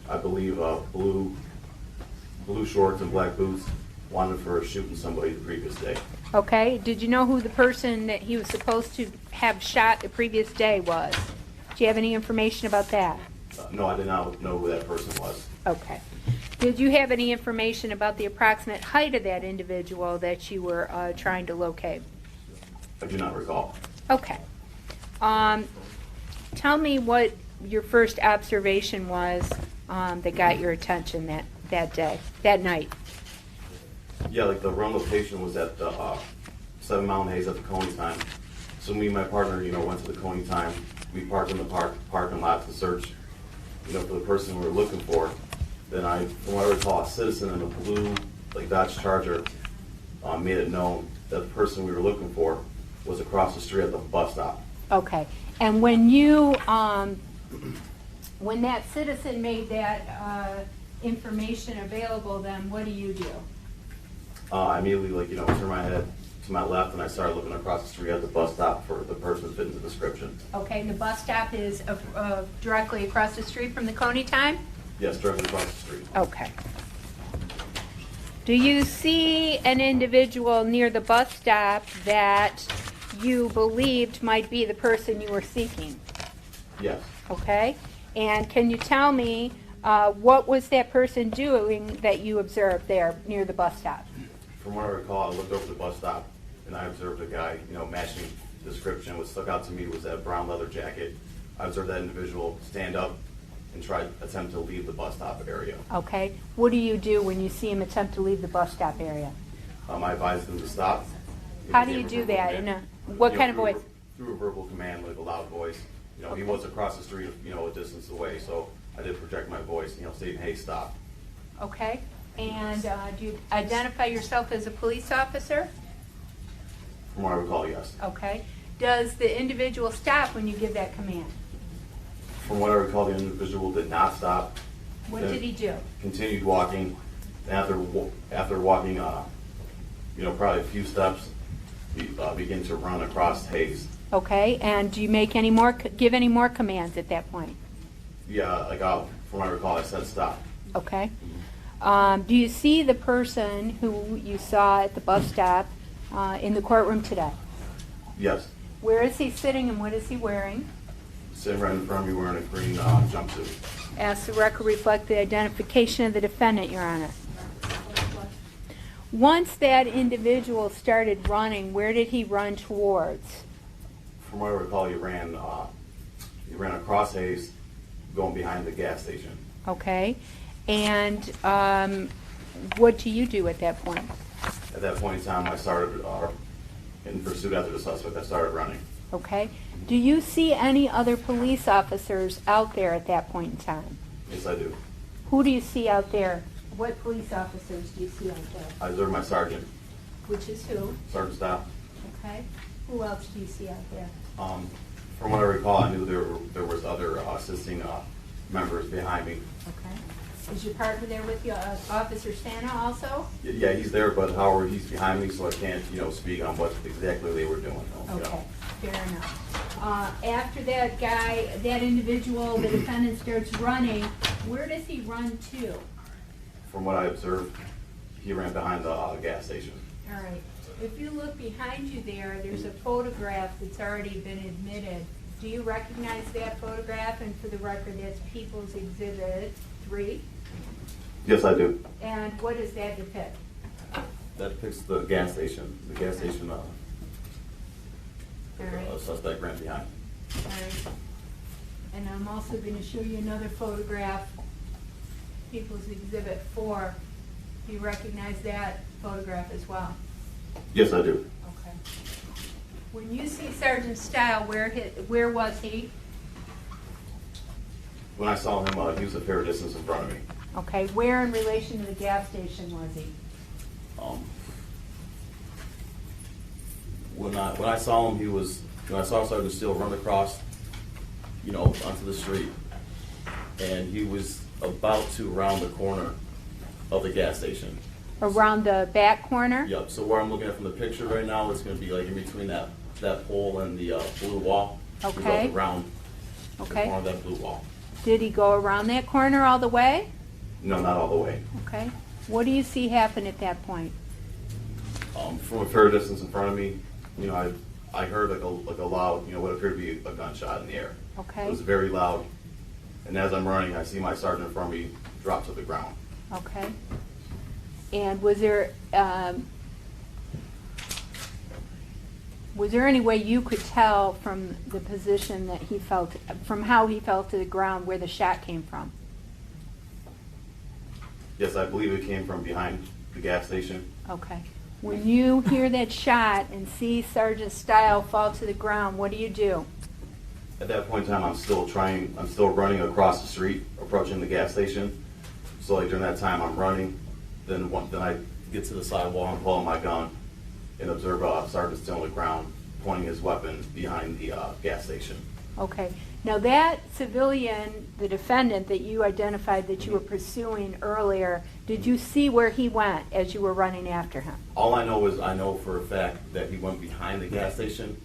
Speaker 6: I believe blue shorts and black boots, wanted for shooting somebody the previous day.
Speaker 2: Okay. Did you know who the person that he was supposed to have shot the previous day was? Do you have any information about that?
Speaker 6: No, I did not know who that person was.
Speaker 2: Okay. Did you have any information about the approximate height of that individual that you were trying to locate?
Speaker 6: I do not recall.
Speaker 2: Okay. Tell me what your first observation was that got your attention that day, that night.
Speaker 6: Yeah, like the run location was at 7 Mile and Hayes at the Coney time. So me and my partner, went to the Coney time. We parked in the parking lot to search, for the person we were looking for. Then from what I recall, a citizen in a blue, Dodge Charger made it known that the person we were looking for was across the street at the bus stop.
Speaker 2: Okay. And when you, when that citizen made that information available, then what do you do?
Speaker 6: I immediately, turned my head to my left and I started looking across the street at the bus stop for the person fitting the description.
Speaker 2: Okay, and the bus stop is directly across the street from the Coney time?
Speaker 6: Yes, directly across the street.
Speaker 2: Okay. Do you see an individual near the bus stop that you believed might be the person you were seeking?
Speaker 6: Yes.
Speaker 2: Okay. And can you tell me what was that person doing that you observed there near the bus stop?
Speaker 6: From what I recall, I looked over the bus stop and I observed a guy, matching the description. What stuck out to me was that brown leather jacket. I observed that individual stand up and attempt to leave the bus stop area.
Speaker 2: Okay. What do you do when you see him attempt to leave the bus stop area?
Speaker 6: I advised him to stop.
Speaker 2: How do you do that? What kind of voice?
Speaker 6: Through a verbal command, like a loud voice. He was across the street, a distance away, so I did project my voice, saying, "Hey, stop."
Speaker 2: Okay. And do you identify yourself as a police officer?
Speaker 6: From what I recall, yes.
Speaker 2: Okay. does the individual stop when you give that command?
Speaker 8: From what I recall, the individual did not stop.
Speaker 2: What did he do?
Speaker 8: Continued walking. After walking, probably a few steps, he began to run across Hayes.
Speaker 2: Okay, and do you make give any more commands at that point?
Speaker 8: Yeah, from what I recall, I said stop.
Speaker 2: Okay. Do you see the person who you saw at the bus stop in the courtroom today?
Speaker 8: Yes.
Speaker 2: Where is he sitting and what is he wearing?
Speaker 8: Sitting right in front of me wearing a green jumpsuit.
Speaker 2: Ask the record reflect the identification of the defendant, Your Honor. Once that individual started running, where did he run towards?
Speaker 8: From what I recall, he ran across Hayes, going behind the gas station.
Speaker 2: Okay. And what do you do at that point?
Speaker 8: At that point in time, I started in pursuit after the suspect. I started running.
Speaker 2: Okay. Do you see any other police officers out there at that point in time?
Speaker 8: Yes, I do.
Speaker 2: Who do you see out there? What police officers do you see out there?
Speaker 8: I observed my sergeant,
Speaker 2: Which is who?
Speaker 8: Sergeant Steil.
Speaker 2: Okay. Who else do you see out there?
Speaker 8: From what I recall, I knew there was other assisting members behind me.
Speaker 2: Okay. Is your partner there with you, Officer Santa also?
Speaker 8: Yeah, he's there, but however, he's behind me, so I can't, speak on what exactly they were doing.
Speaker 2: Okay, fair enough. After that individual, the defendant starts running, where does he run to?
Speaker 8: From what I observed, he ran behind the gas station.
Speaker 2: All right. If you look behind you there's a photograph that's already been admitted. Do you recognize that photograph? And for the record, that's People's Exhibit 3.
Speaker 8: Yes, I do.
Speaker 2: And what does that depict?
Speaker 8: That depicts the gas station. The gas station,
Speaker 2: All right.
Speaker 8: a suspect ran behind.
Speaker 2: All right. And I'm also going to show you another photograph, People's Exhibit 4. Do you recognize that photograph as well?
Speaker 8: Yes, I do.
Speaker 2: Okay. When you see Sergeant Steil, where was he?
Speaker 8: When I saw him, he was a fair distance in front of me.
Speaker 2: Okay. Where in relation to the gas station was he?
Speaker 8: When I saw him, when I saw Sergeant Steil run across, onto the street, and he was about to round the corner of the gas station.
Speaker 2: Around the back corner?
Speaker 8: Yep. So where I'm looking at from the picture right now, it's going to be like in between that pole and the blue wall.
Speaker 2: Okay.
Speaker 8: He goes around the
Speaker 2: Okay.
Speaker 8: corner of that blue wall.
Speaker 2: Did he go around that corner all the way?
Speaker 8: No, not all the way.
Speaker 2: Okay. What do you see happen at that point?
Speaker 8: From a fair distance in front of me, I heard like a loud, what appeared to be a gunshot in the air.
Speaker 2: Okay.
Speaker 8: It was very loud, and as I'm running, I see my sergeant in front of me drop to the ground.
Speaker 2: Okay. And was there any way you could tell from the position that he felt, from how he fell to the ground, where the shot came from?
Speaker 8: Yes, I believe it came from behind the gas station.
Speaker 2: Okay. When you hear that shot and see Sergeant Steil fall to the ground, what do you do?
Speaker 8: At that point in time, I'm still running across the street, approaching the gas station. So like during that time, I'm running. Then I get to the sidewalk and pull out my gun and observe Sergeant Steil on the ground, pointing his weapon behind the gas station.
Speaker 2: Okay. Now that civilian, the defendant that you identified that you were pursuing earlier, did you see where he went as you were running after him?
Speaker 8: All I know is I know for a fact that he went behind the gas station.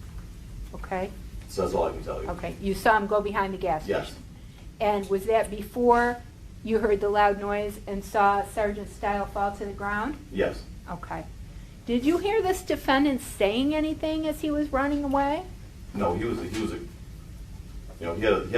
Speaker 2: Okay.
Speaker 8: So that's all I can tell you.
Speaker 2: Okay. You saw him go behind the gas station?
Speaker 8: Yes.
Speaker 2: And was that before you heard the loud noise and saw Sergeant Steil fall to the ground?
Speaker 8: Yes.
Speaker 2: Okay. Did you hear this defendant saying anything as he was running away?
Speaker 8: No, he had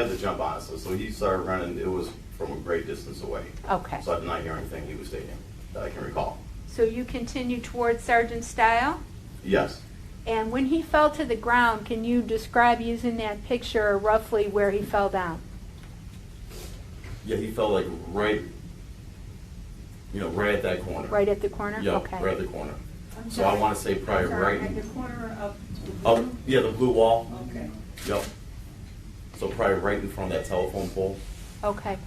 Speaker 8: the jump on us, so he started running. It was from a great distance away.
Speaker 2: Okay.
Speaker 8: So I did not hear anything he was stating that I can recall.
Speaker 2: So you continued towards Sergeant Steil?
Speaker 8: Yes.
Speaker 2: And when he fell to the ground, can you describe using that picture roughly where he fell down?
Speaker 8: Yeah, he fell like right at that corner.
Speaker 2: Right at the corner?
Speaker 8: Yeah,
Speaker 2: Okay.
Speaker 8: right at the corner. So I want to say probably right
Speaker 1: At
Speaker 8: in,
Speaker 1: the corner of.
Speaker 8: the blue wall.
Speaker 1: Okay.
Speaker 8: Yep. So probably right in front of that telephone pole.
Speaker 2: Okay.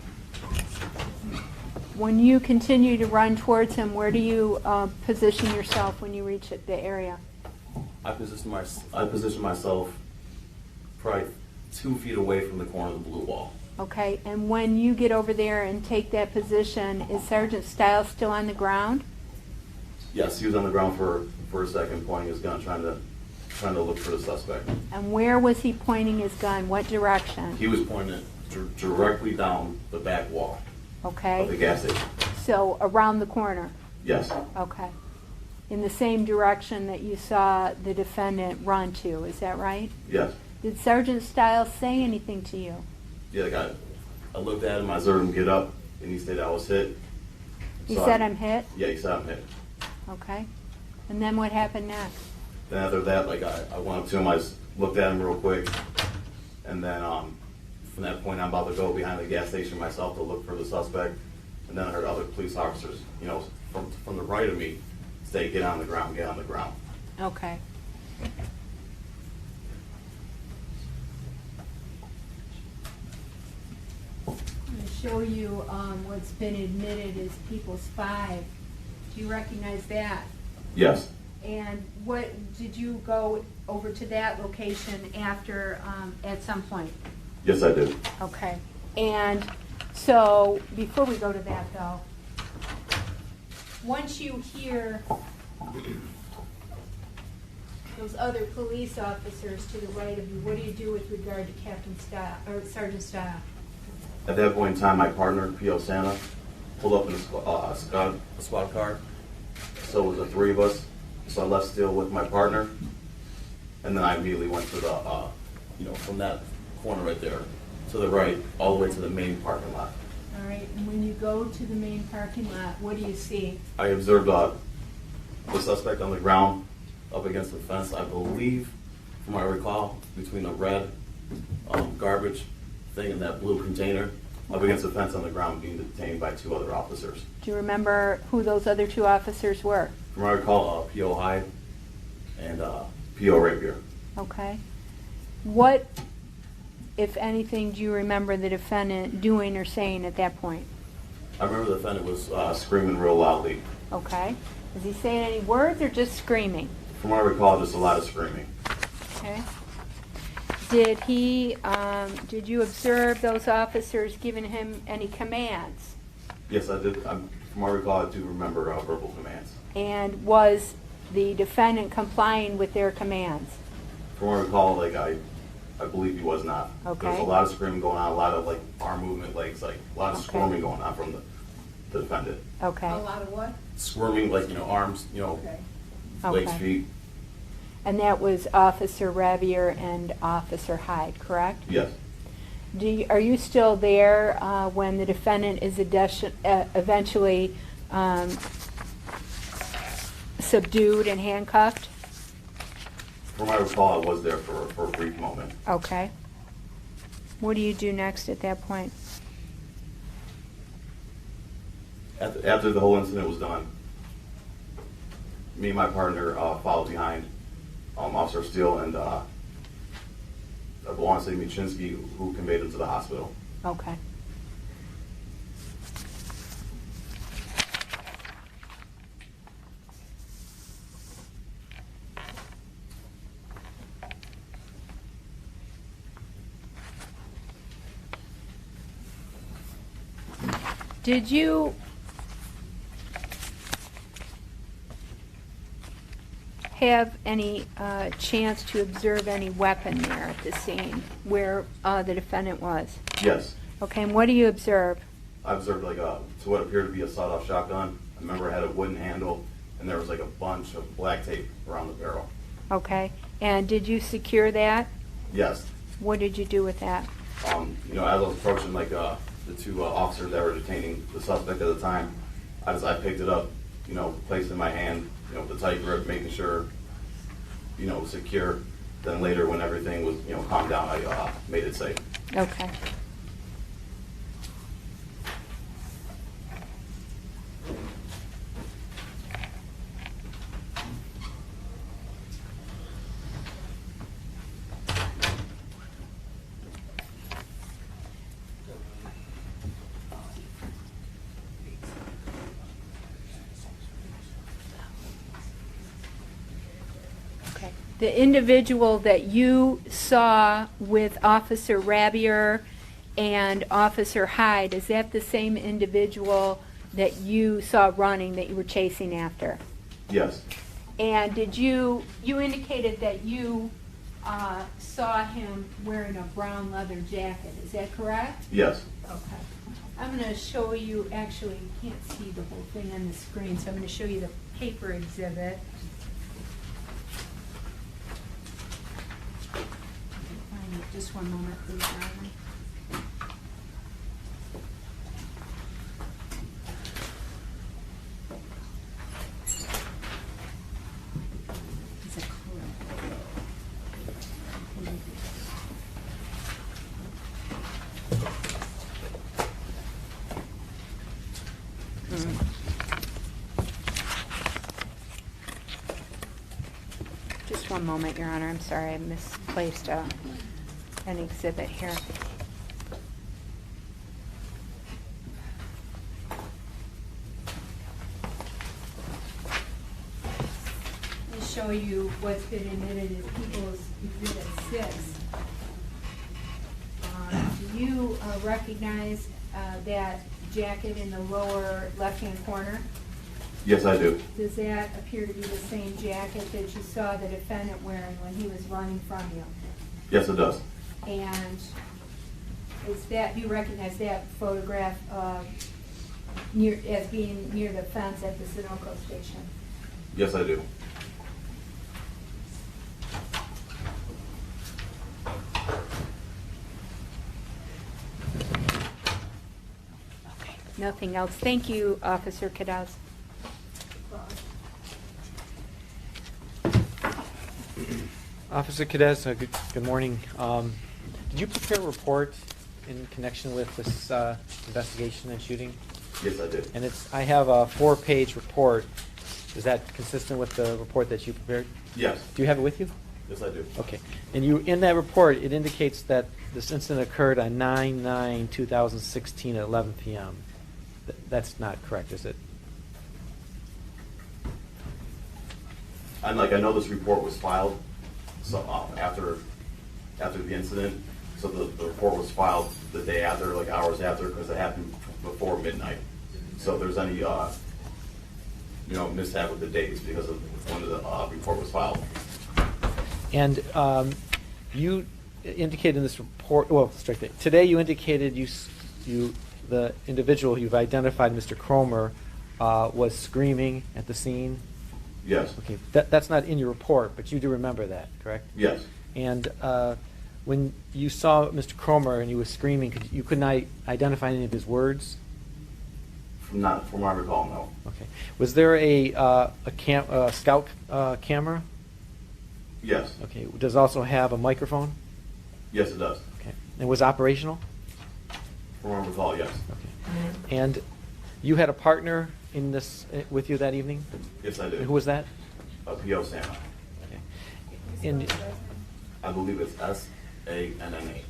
Speaker 2: When you continue to run towards him, where do you position yourself when you reach the area?
Speaker 8: I positioned myself probably 2 feet away from the corner of the blue wall.
Speaker 2: Okay, and when you get over there and take that position, is Sergeant Steil still on the ground?
Speaker 8: Yes, he was on the ground for a second, pointing his gun, trying to look for the suspect.
Speaker 2: And where was he pointing his gun? What direction?
Speaker 8: He was pointing it directly down the back wall of the
Speaker 2: Okay,
Speaker 8: gas station.
Speaker 2: so around the corner?
Speaker 8: Yes,
Speaker 2: Okay. In the same direction that you saw the defendant run to, is that right?
Speaker 8: yes.
Speaker 2: Did Sergeant Steil say anything to you?
Speaker 8: Yeah, I looked at him, I observed him get up, and he stated I was hit.
Speaker 2: He
Speaker 8: So
Speaker 2: said
Speaker 8: I-
Speaker 2: I'm hit?
Speaker 8: Yeah, he said I'm hit.
Speaker 2: Okay. And then what happened next?
Speaker 8: Then after that, I went up to him, I just looked at him real quick, and then from that point, I'm about to go behind the gas station myself to look for the suspect, and then I heard other police officers, from the right of me, say, get on the ground, get on the ground.
Speaker 2: Okay. I'm going to show you what's been admitted as People's 5. Do you recognize that?
Speaker 8: Yes,
Speaker 2: And what, did you go over to that location after, at some point?
Speaker 8: yes, I did.
Speaker 2: Okay. And so, before we go to that though, once you hear those other police officers to the right of you, what do you do with regard to Captain Steil, or Sergeant Steil?
Speaker 8: At that point in time, my partner, P.O. Santa, pulled up in a squad car. So it was the 3 of us. So I left still with my partner, and then I immediately went to the, from that corner right there to the right, all the way to the main parking lot.
Speaker 2: All right, and when you go to the main parking lot, what do you see?
Speaker 8: I observed the suspect on the ground up against the fence, I believe, from what I recall, between the red garbage thing and that blue container, up against the fence on the ground, being detained by 2 other officers.
Speaker 2: Do you remember who those other 2 officers were?
Speaker 8: From what I recall, P.O. Hyde and P.O. Rapier.
Speaker 2: Okay. What, if anything, do you remember the defendant doing or saying at that point?
Speaker 8: I remember the defendant was screaming real loudly.
Speaker 2: Okay. Is he saying any words or just screaming?
Speaker 8: From what I recall, just a lot of screaming.
Speaker 2: Okay. Did he, did you observe those officers giving him any commands?
Speaker 8: Yes, I did. From what I recall, I do remember verbal commands.
Speaker 2: And was the defendant complying with their commands?
Speaker 8: From what I recall, I believe he was not.
Speaker 2: Okay.
Speaker 8: There was a lot of screaming going on, a lot of arm movement, legs, a lot of
Speaker 2: Okay.
Speaker 8: squirming going on from the defendant.
Speaker 2: Okay.
Speaker 1: A lot of what?
Speaker 8: Squirming, arms,
Speaker 1: Okay.
Speaker 8: legs,
Speaker 2: Okay.
Speaker 8: feet.
Speaker 2: And that was Officer Rabier and Officer Hyde, correct?
Speaker 8: Yes.
Speaker 2: Are you still there when the defendant is eventually subdued and handcuffed?
Speaker 8: From what I recall, I was there for a brief moment.
Speaker 2: Okay. What do you do next at that point?
Speaker 8: After the whole incident was done, me and my partner followed behind Officer Steele and I want to say Michinsky, who conveyed him to the hospital.
Speaker 2: Okay. Did you have any chance to observe any weapon there at the scene where the defendant was?
Speaker 8: Yes.
Speaker 2: Okay, and what do you observe?
Speaker 8: I observed to what appeared to be a sawed-off shotgun. I remember it had a wooden handle, and there was a bunch of black tape around the barrel.
Speaker 2: Okay, and did you secure that?
Speaker 8: Yes.
Speaker 2: What did you do with that?
Speaker 8: As I was approaching the 2 officers that were detaining the suspect at the time, I picked it up, placed it in my hand, with a tight grip, making sure, it was secure. Then later, when everything was, calmed down, I made it safe.
Speaker 2: Okay. Okay. the individual that you saw with Officer Rabier and Officer Hyde, is that the same individual that you saw running that you were chasing after?
Speaker 8: Yes.
Speaker 2: And did you indicated that you saw him wearing a brown leather jacket, is that correct?
Speaker 8: Yes.
Speaker 2: Okay. I'm going to show you, actually, you can't see the whole thing on the screen, so I'm going to show you the paper exhibit. Just one moment, please, Marvin. It's a color. Just one moment, Your Honor. I'm sorry, I misplaced an exhibit here. Let me show you what's been admitted as People's Exhibit 6. Do you recognize that jacket in the lower left-hand corner?
Speaker 8: Yes, I do.
Speaker 2: Does that appear to be the same jacket that you saw the defendant wearing when he was running from you?
Speaker 8: Yes, it does.
Speaker 2: And is that, do you recognize that photograph as being near the fence at the Sunoco station?
Speaker 8: Yes, I do.
Speaker 2: Okay, nothing else. Thank you, Officer Cadz.
Speaker 3: Officer Cadz, good morning. Did you prepare a report in connection with this investigation and shooting?
Speaker 8: Yes, I did.
Speaker 3: And I have a 4-page report. Is that consistent with the report that you prepared?
Speaker 8: Yes.
Speaker 3: Do you have it with you?
Speaker 8: Yes, I do.
Speaker 3: Okay. And in that report, it indicates that this incident occurred on 9/9/2016 at 11 p.m. That's not correct, is it?
Speaker 8: I know this report was filed after the incident. So the report was filed the day after, like hours after, because it happened before midnight. So if there's any mishap with the dates because of when the report was filed.
Speaker 3: And you indicated in this report, well, strike that. Today you indicated the individual you've identified, Mr. Cromer, was screaming at the scene.
Speaker 8: Yes.
Speaker 3: Okay, that's not in your report, but you do remember that, correct?
Speaker 8: Yes.
Speaker 3: And when you saw Mr. Cromer and he was screaming, you could not identify any of his words?
Speaker 8: Not from my recall, no.
Speaker 3: Okay. Was there a scout camera?
Speaker 8: Yes.
Speaker 3: Okay. Does it also have a microphone?
Speaker 8: Yes, it does.
Speaker 3: Okay. And was operational?
Speaker 8: From my recall, yes.
Speaker 3: Okay. And you had a partner in this with you that evening?
Speaker 8: Yes, I did.
Speaker 3: And who was that?
Speaker 8: P.O. Santa.
Speaker 3: Okay. And
Speaker 8: I believe it's S-A-N-N-A.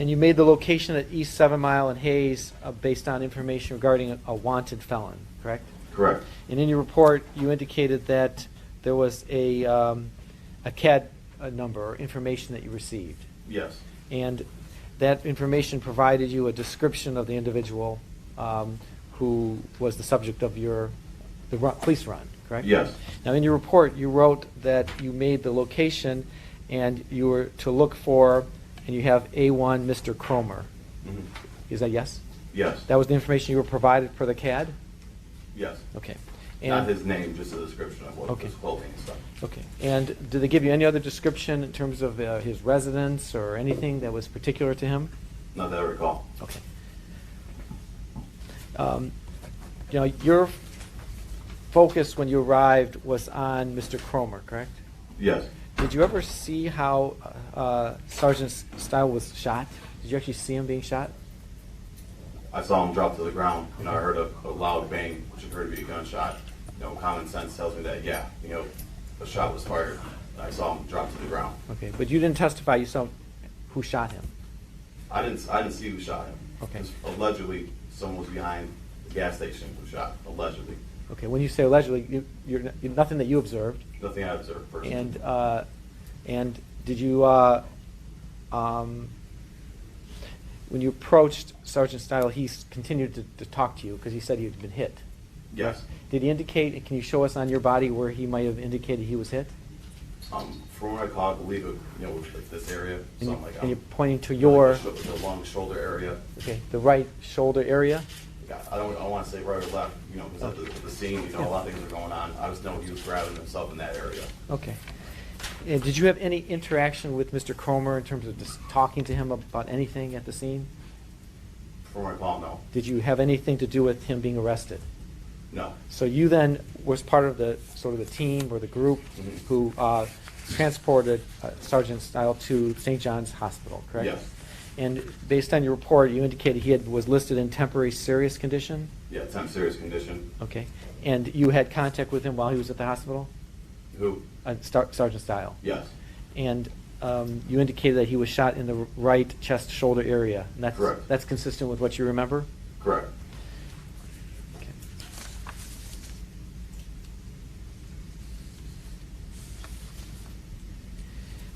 Speaker 3: you made the location at East 7 Mile and Hayes based on information regarding a wanted felon, correct?
Speaker 8: Correct.
Speaker 3: And in your report, you indicated that there was a Cadz number or information that you received.
Speaker 8: Yes.
Speaker 3: And that information provided you a description of the individual who was the subject of the police run, correct?
Speaker 8: Yes.
Speaker 3: Now, in your report, you wrote that you made the location and you were to look for, and you have A1 Mr. Cromer.
Speaker 8: Mm-hmm.
Speaker 3: Is that yes?
Speaker 8: Yes.
Speaker 3: That was the information you were provided for the Cadz?
Speaker 8: Yes.
Speaker 3: Okay.
Speaker 8: Not his name, just a description of what
Speaker 3: Okay.
Speaker 8: his clothing and stuff.
Speaker 3: Okay. And did they give you any other description in terms of his residence or anything that was particular to him?
Speaker 8: Not that I recall.
Speaker 3: Okay. Your focus when you arrived was on Mr. Cromer, correct?
Speaker 8: Yes.
Speaker 3: Did you ever see how Sergeant Steil was shot? Did you actually see him being shot?
Speaker 8: I saw him drop to the ground. I heard a loud bang, which appeared to be a gunshot. Common sense tells me that, a shot was fired. I saw him drop to the ground.
Speaker 3: Okay, but you didn't testify. You saw who shot him.
Speaker 8: I didn't see who shot him.
Speaker 3: Okay.
Speaker 8: Just allegedly, someone was behind the gas station who shot. Allegedly.
Speaker 3: Okay, when you say allegedly, you're nothing that you observed.
Speaker 8: Nothing I observed personally.
Speaker 3: And did you, when you approached Sergeant Steil, he continued to talk to you because he said he had been hit?
Speaker 8: Yes.
Speaker 3: Did he indicate, can you show us on your body where he might have indicated he was hit?
Speaker 8: From what I call, I believe it, was like this area, something like that.
Speaker 3: And you're pointing to your,
Speaker 8: The long shoulder area.
Speaker 3: okay, the right shoulder area?
Speaker 8: Yeah, I don't want to say right or left, because of the scene, a lot of things are going on. I just know he was grabbing himself in that area.
Speaker 3: Okay. And did you have any interaction with Mr. Cromer in terms of just talking to him about anything at the scene?
Speaker 8: From what I call, no.
Speaker 3: Did you have anything to do with him being arrested?
Speaker 8: No.
Speaker 3: So you then was part of the sort of the team or the group
Speaker 8: Mhm.
Speaker 3: who transported Sergeant Steil to St. John's Hospital, correct?
Speaker 8: Yes.
Speaker 3: And based on your report, you indicated he was listed in temporary serious condition?
Speaker 8: Yeah, temp serious condition.
Speaker 3: Okay. And you had contact with him while he was at the hospital?
Speaker 8: Who?
Speaker 3: Sergeant Steil?
Speaker 8: Yes.
Speaker 3: And you indicated that he was shot in the right chest shoulder area. And that's,
Speaker 8: Correct.
Speaker 3: That's consistent with what you remember?
Speaker 8: Correct.
Speaker 3: Okay.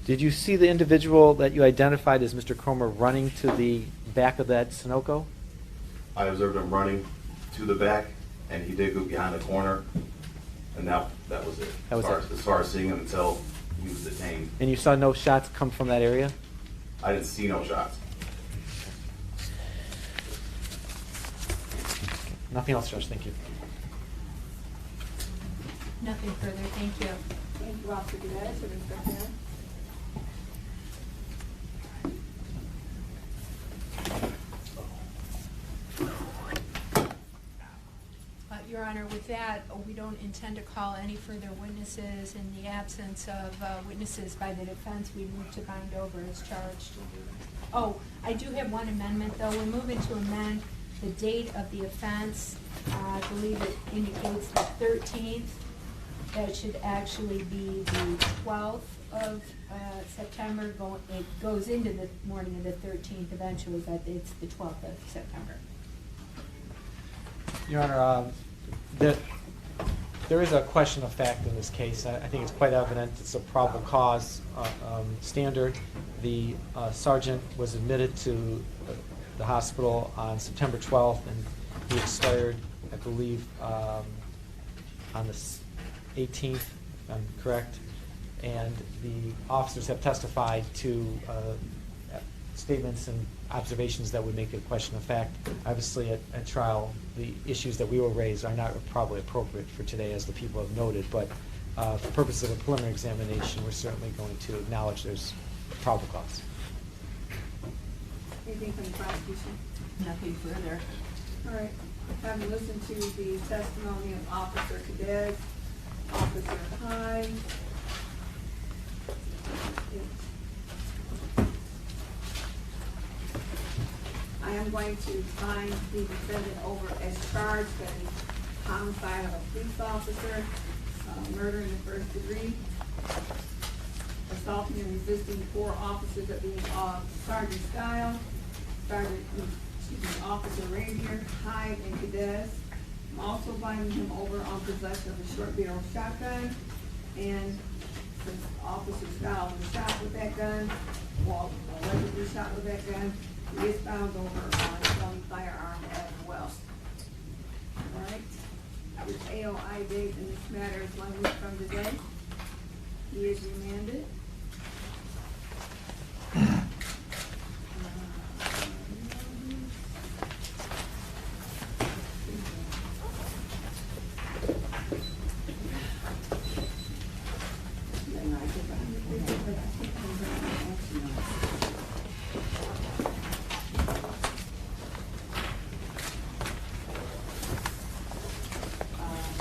Speaker 3: Did you see the individual that you identified as Mr. Cromer running to the back of that Sunoco?
Speaker 8: I observed him running to the back, and he did go behind the corner, and that was it.
Speaker 3: That was it.
Speaker 8: As far as seeing him until he was detained.
Speaker 3: And you saw no shots come from that area?
Speaker 8: I didn't see no shots.
Speaker 3: Nothing else, Judge. Thank you.
Speaker 7: Nothing further, thank you.
Speaker 1: Thank you, Officer Cadz, for the secretary.
Speaker 7: Your Honor, with that, we don't intend to call any further witnesses. In the absence of witnesses by the defense, we move to bind over as charged. Oh, I do have one amendment, though. We're moving to amend the date of the offense. I believe it indicates the 13th. That should actually be the 12th of September. It goes into the morning of the 13th eventually, but it's the 12th of September.
Speaker 3: Your Honor, there is a question of fact in this case. I think it's quite evident. It's a probable cause standard. The sergeant was admitted to the hospital on September 12th, and he expired, I believe, on the 18th, if I'm correct. And the officers have testified to statements and observations that would make it a question of fact. Obviously, at trial, the issues that we will raise are not probably appropriate for today, as the people have noted, but for purposes of a preliminary examination, we're certainly going to acknowledge there's probable cause.
Speaker 1: Anything from the prosecution?
Speaker 7: Nothing further.
Speaker 1: All right, having listened to the testimony of Officer Cadz, Officer Hyde, I am going to find the defendant over as charged as homicide of a police officer, murder in the first degree, assaulting and resisting 4 officers of the Sergeant Steil, Officer Rainier, Hyde, and Cadz. I'm also finding him over on possession of a short barrel shotgun, and since Officer Steil was shot with that gun, allegedly shot with that gun, he is found over on selling firearm as well. All right, which AOI date in this matter is 1 week from today. He is remanded.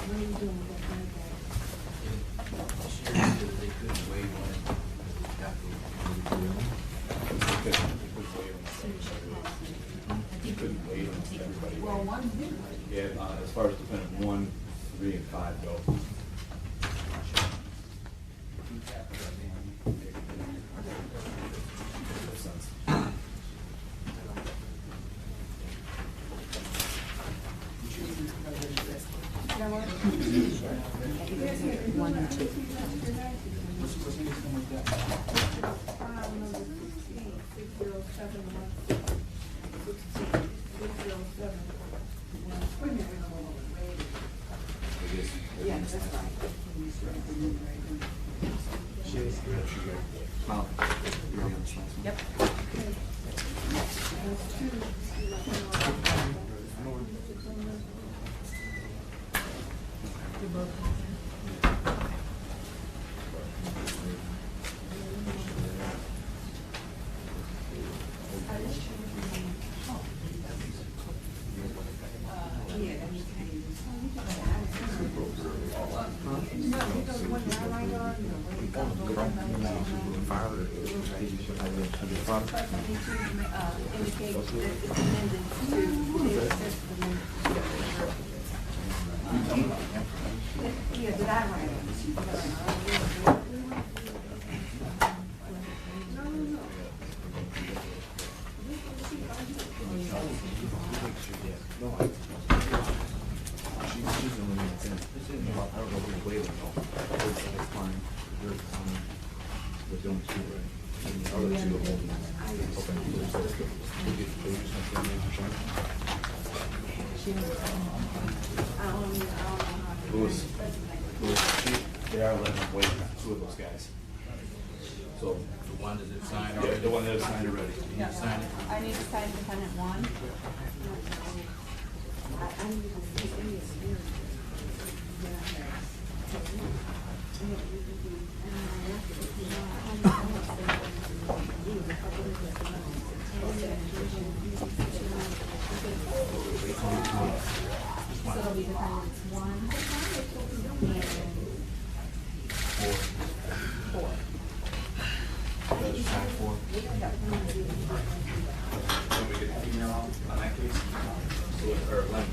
Speaker 1: What are you doing with that kind of thing?
Speaker 5: She said that they couldn't wait on it. They couldn't wait on everybody.
Speaker 1: Well, one did.
Speaker 5: Yeah, as far as defendant 1, 3, and 5 go.
Speaker 1: One and two. File number 16, 60716, Wait a minute, yeah, that's right. Yep. Yeah, did I write it?
Speaker 9: Louis, they are letting them wait, two of those guys. So,
Speaker 5: The one that is signed
Speaker 9: yeah,
Speaker 5: already?
Speaker 9: the one that is signed already.
Speaker 5: You need to sign it?
Speaker 1: I need to sign dependent one. So it'll be dependent one. Four.
Speaker 9: Those signed for. Can we get an email out on that case? Or link?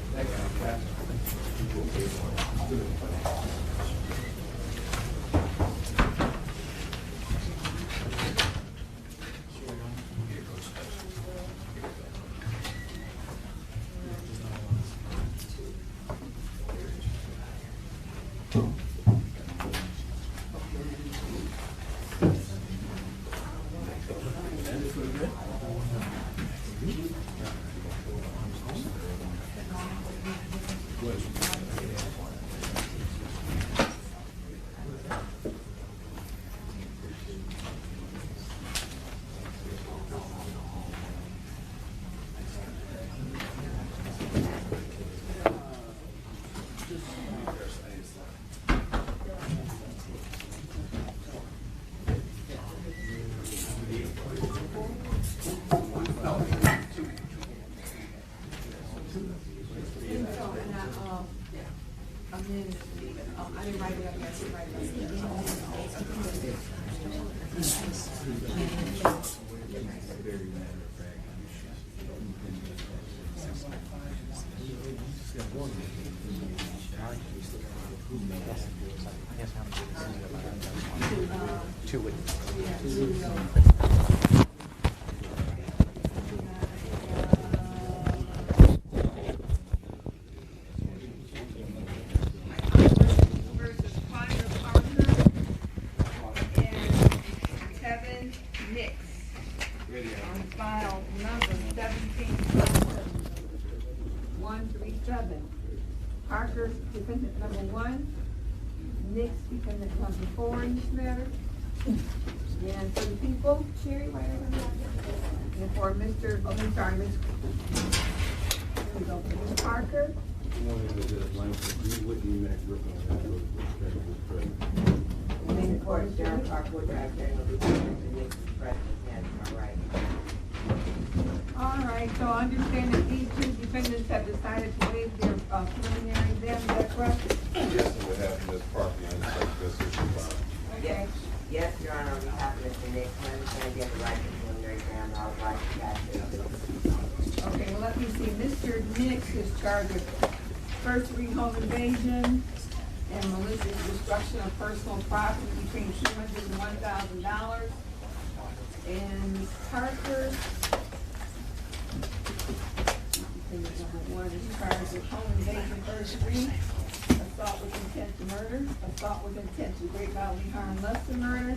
Speaker 1: I didn't write it up yet, so write it
Speaker 3: Two with.
Speaker 1: versus Connor Parker and Kevin Nix on file number 17137. Parker, defendant number 1, Nix, defendant number 4 in this matter. And for the people, Sherry, why are you and for Mr., oh, I'm sorry, Ms. Here we go, for Ms. Parker.
Speaker 10: Main court, Sharon Parkwood Drive, Daniel B. President, yes, am I right?
Speaker 1: All right, so I understand that these two defendants have decided to waive their preliminary exam, is that correct?
Speaker 11: Yes, and what happened is parking on the site, this is
Speaker 1: Okay.
Speaker 10: Yes, Your Honor, on behalf of Mr. Nix, I understand you have the right to preliminary exam, I would like to pass it.
Speaker 1: Okay, well, let me see, Mr. Nix is charged with first-degree home invasion and malicious destruction of personal property between $200 and $1,000. And Ms. Parker, defendant number 1 is charged with home invasion first degree, assault assault with intent to murder, assault with intent to great bodily harm less than murder,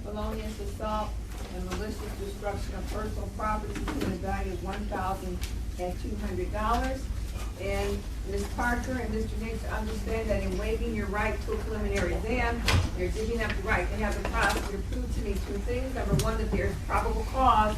Speaker 1: felonious assault, and malicious destruction of personal property to the value of $1,200. And Ms. Parker and Mr. Nix understand that in waiving your right to a preliminary exam, you're giving up the right to have the prosecutor prove to me two things. Number one, that there's probable cause